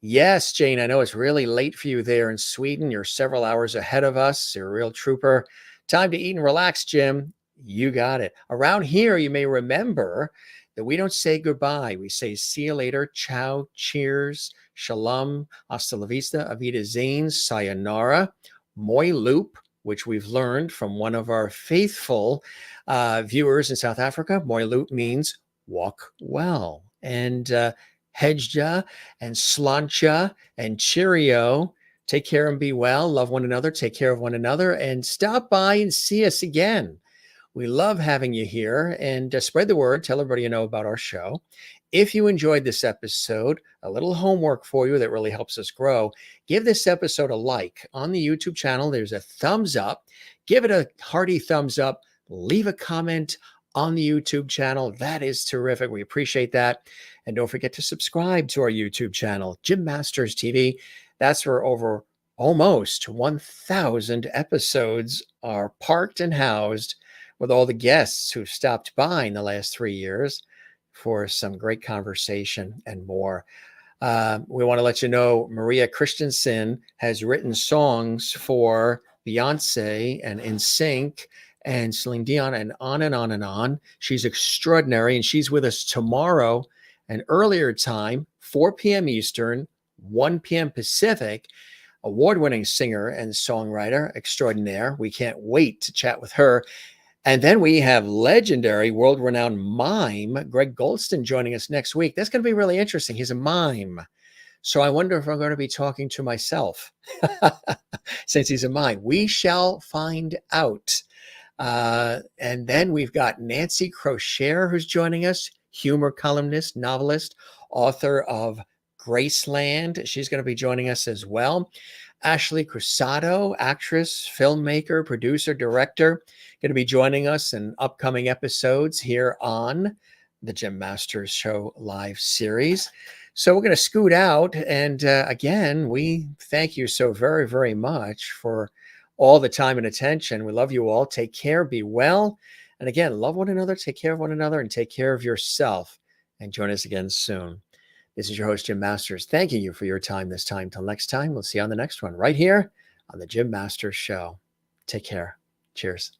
Speaker 1: Yes, Jane, I know it's really late for you there in Sweden. You're several hours ahead of us. You're a real trooper. Time to eat and relax, Jim. You got it. Around here, you may remember that we don't say goodbye. We say see you later, ciao, cheers, shalom, hasta la vista, avida zane, sayonara, moi loop, which we've learned from one of our faithful viewers in South Africa. Moi loop means walk well. And Hedja and Slancha and Cheerio Take care and be well. Love one another. Take care of one another. And stop by and see us again. We love having you here, and spread the word. Tell everybody you know about our show. If you enjoyed this episode, a little homework for you that really helps us grow. Give this episode a like on the YouTube channel. There's a thumbs up. Give it a hearty thumbs up. Leave a comment on the YouTube channel. That is terrific. We appreciate that. And don't forget to subscribe to our YouTube channel, Jim Masters TV. That's where over almost 1,000 episodes are parked and housed, with all the guests who've stopped by in the last 3 years for some great conversation and more. We want to let you know Maria Christensen has written songs for Beyonce and NSYNC and Celine Dion and on and on and on. She's extraordinary, and she's with us tomorrow, an earlier time, 4 p.m. Eastern, 1 p.m. Pacific. Award-winning singer and songwriter extraordinaire. We can't wait to chat with her. And then we have legendary, world-renowned mime, Greg Goldston, joining us next week. That's going to be really interesting. He's a mime. So I wonder if I'm going to be talking to myself since he's a mime. We shall find out. And then we've got Nancy Crochet, who's joining us, humor columnist, novelist, author of Graceland. She's going to be joining us as well. Ashley Crusado, actress, filmmaker, producer, director, going to be joining us in upcoming episodes here on the Jim Masters Show live series. So we're going to scoot out. And again, we thank you so very, very much for all the time and attention. We love you all. Take care. Be well. And again, love one another. Take care of one another and take care of yourself. And join us again soon. This is your host, Jim Masters, thanking you for your time this time. Till next time, we'll see you on the next one right here on the Jim Masters Show. Take care. Cheers.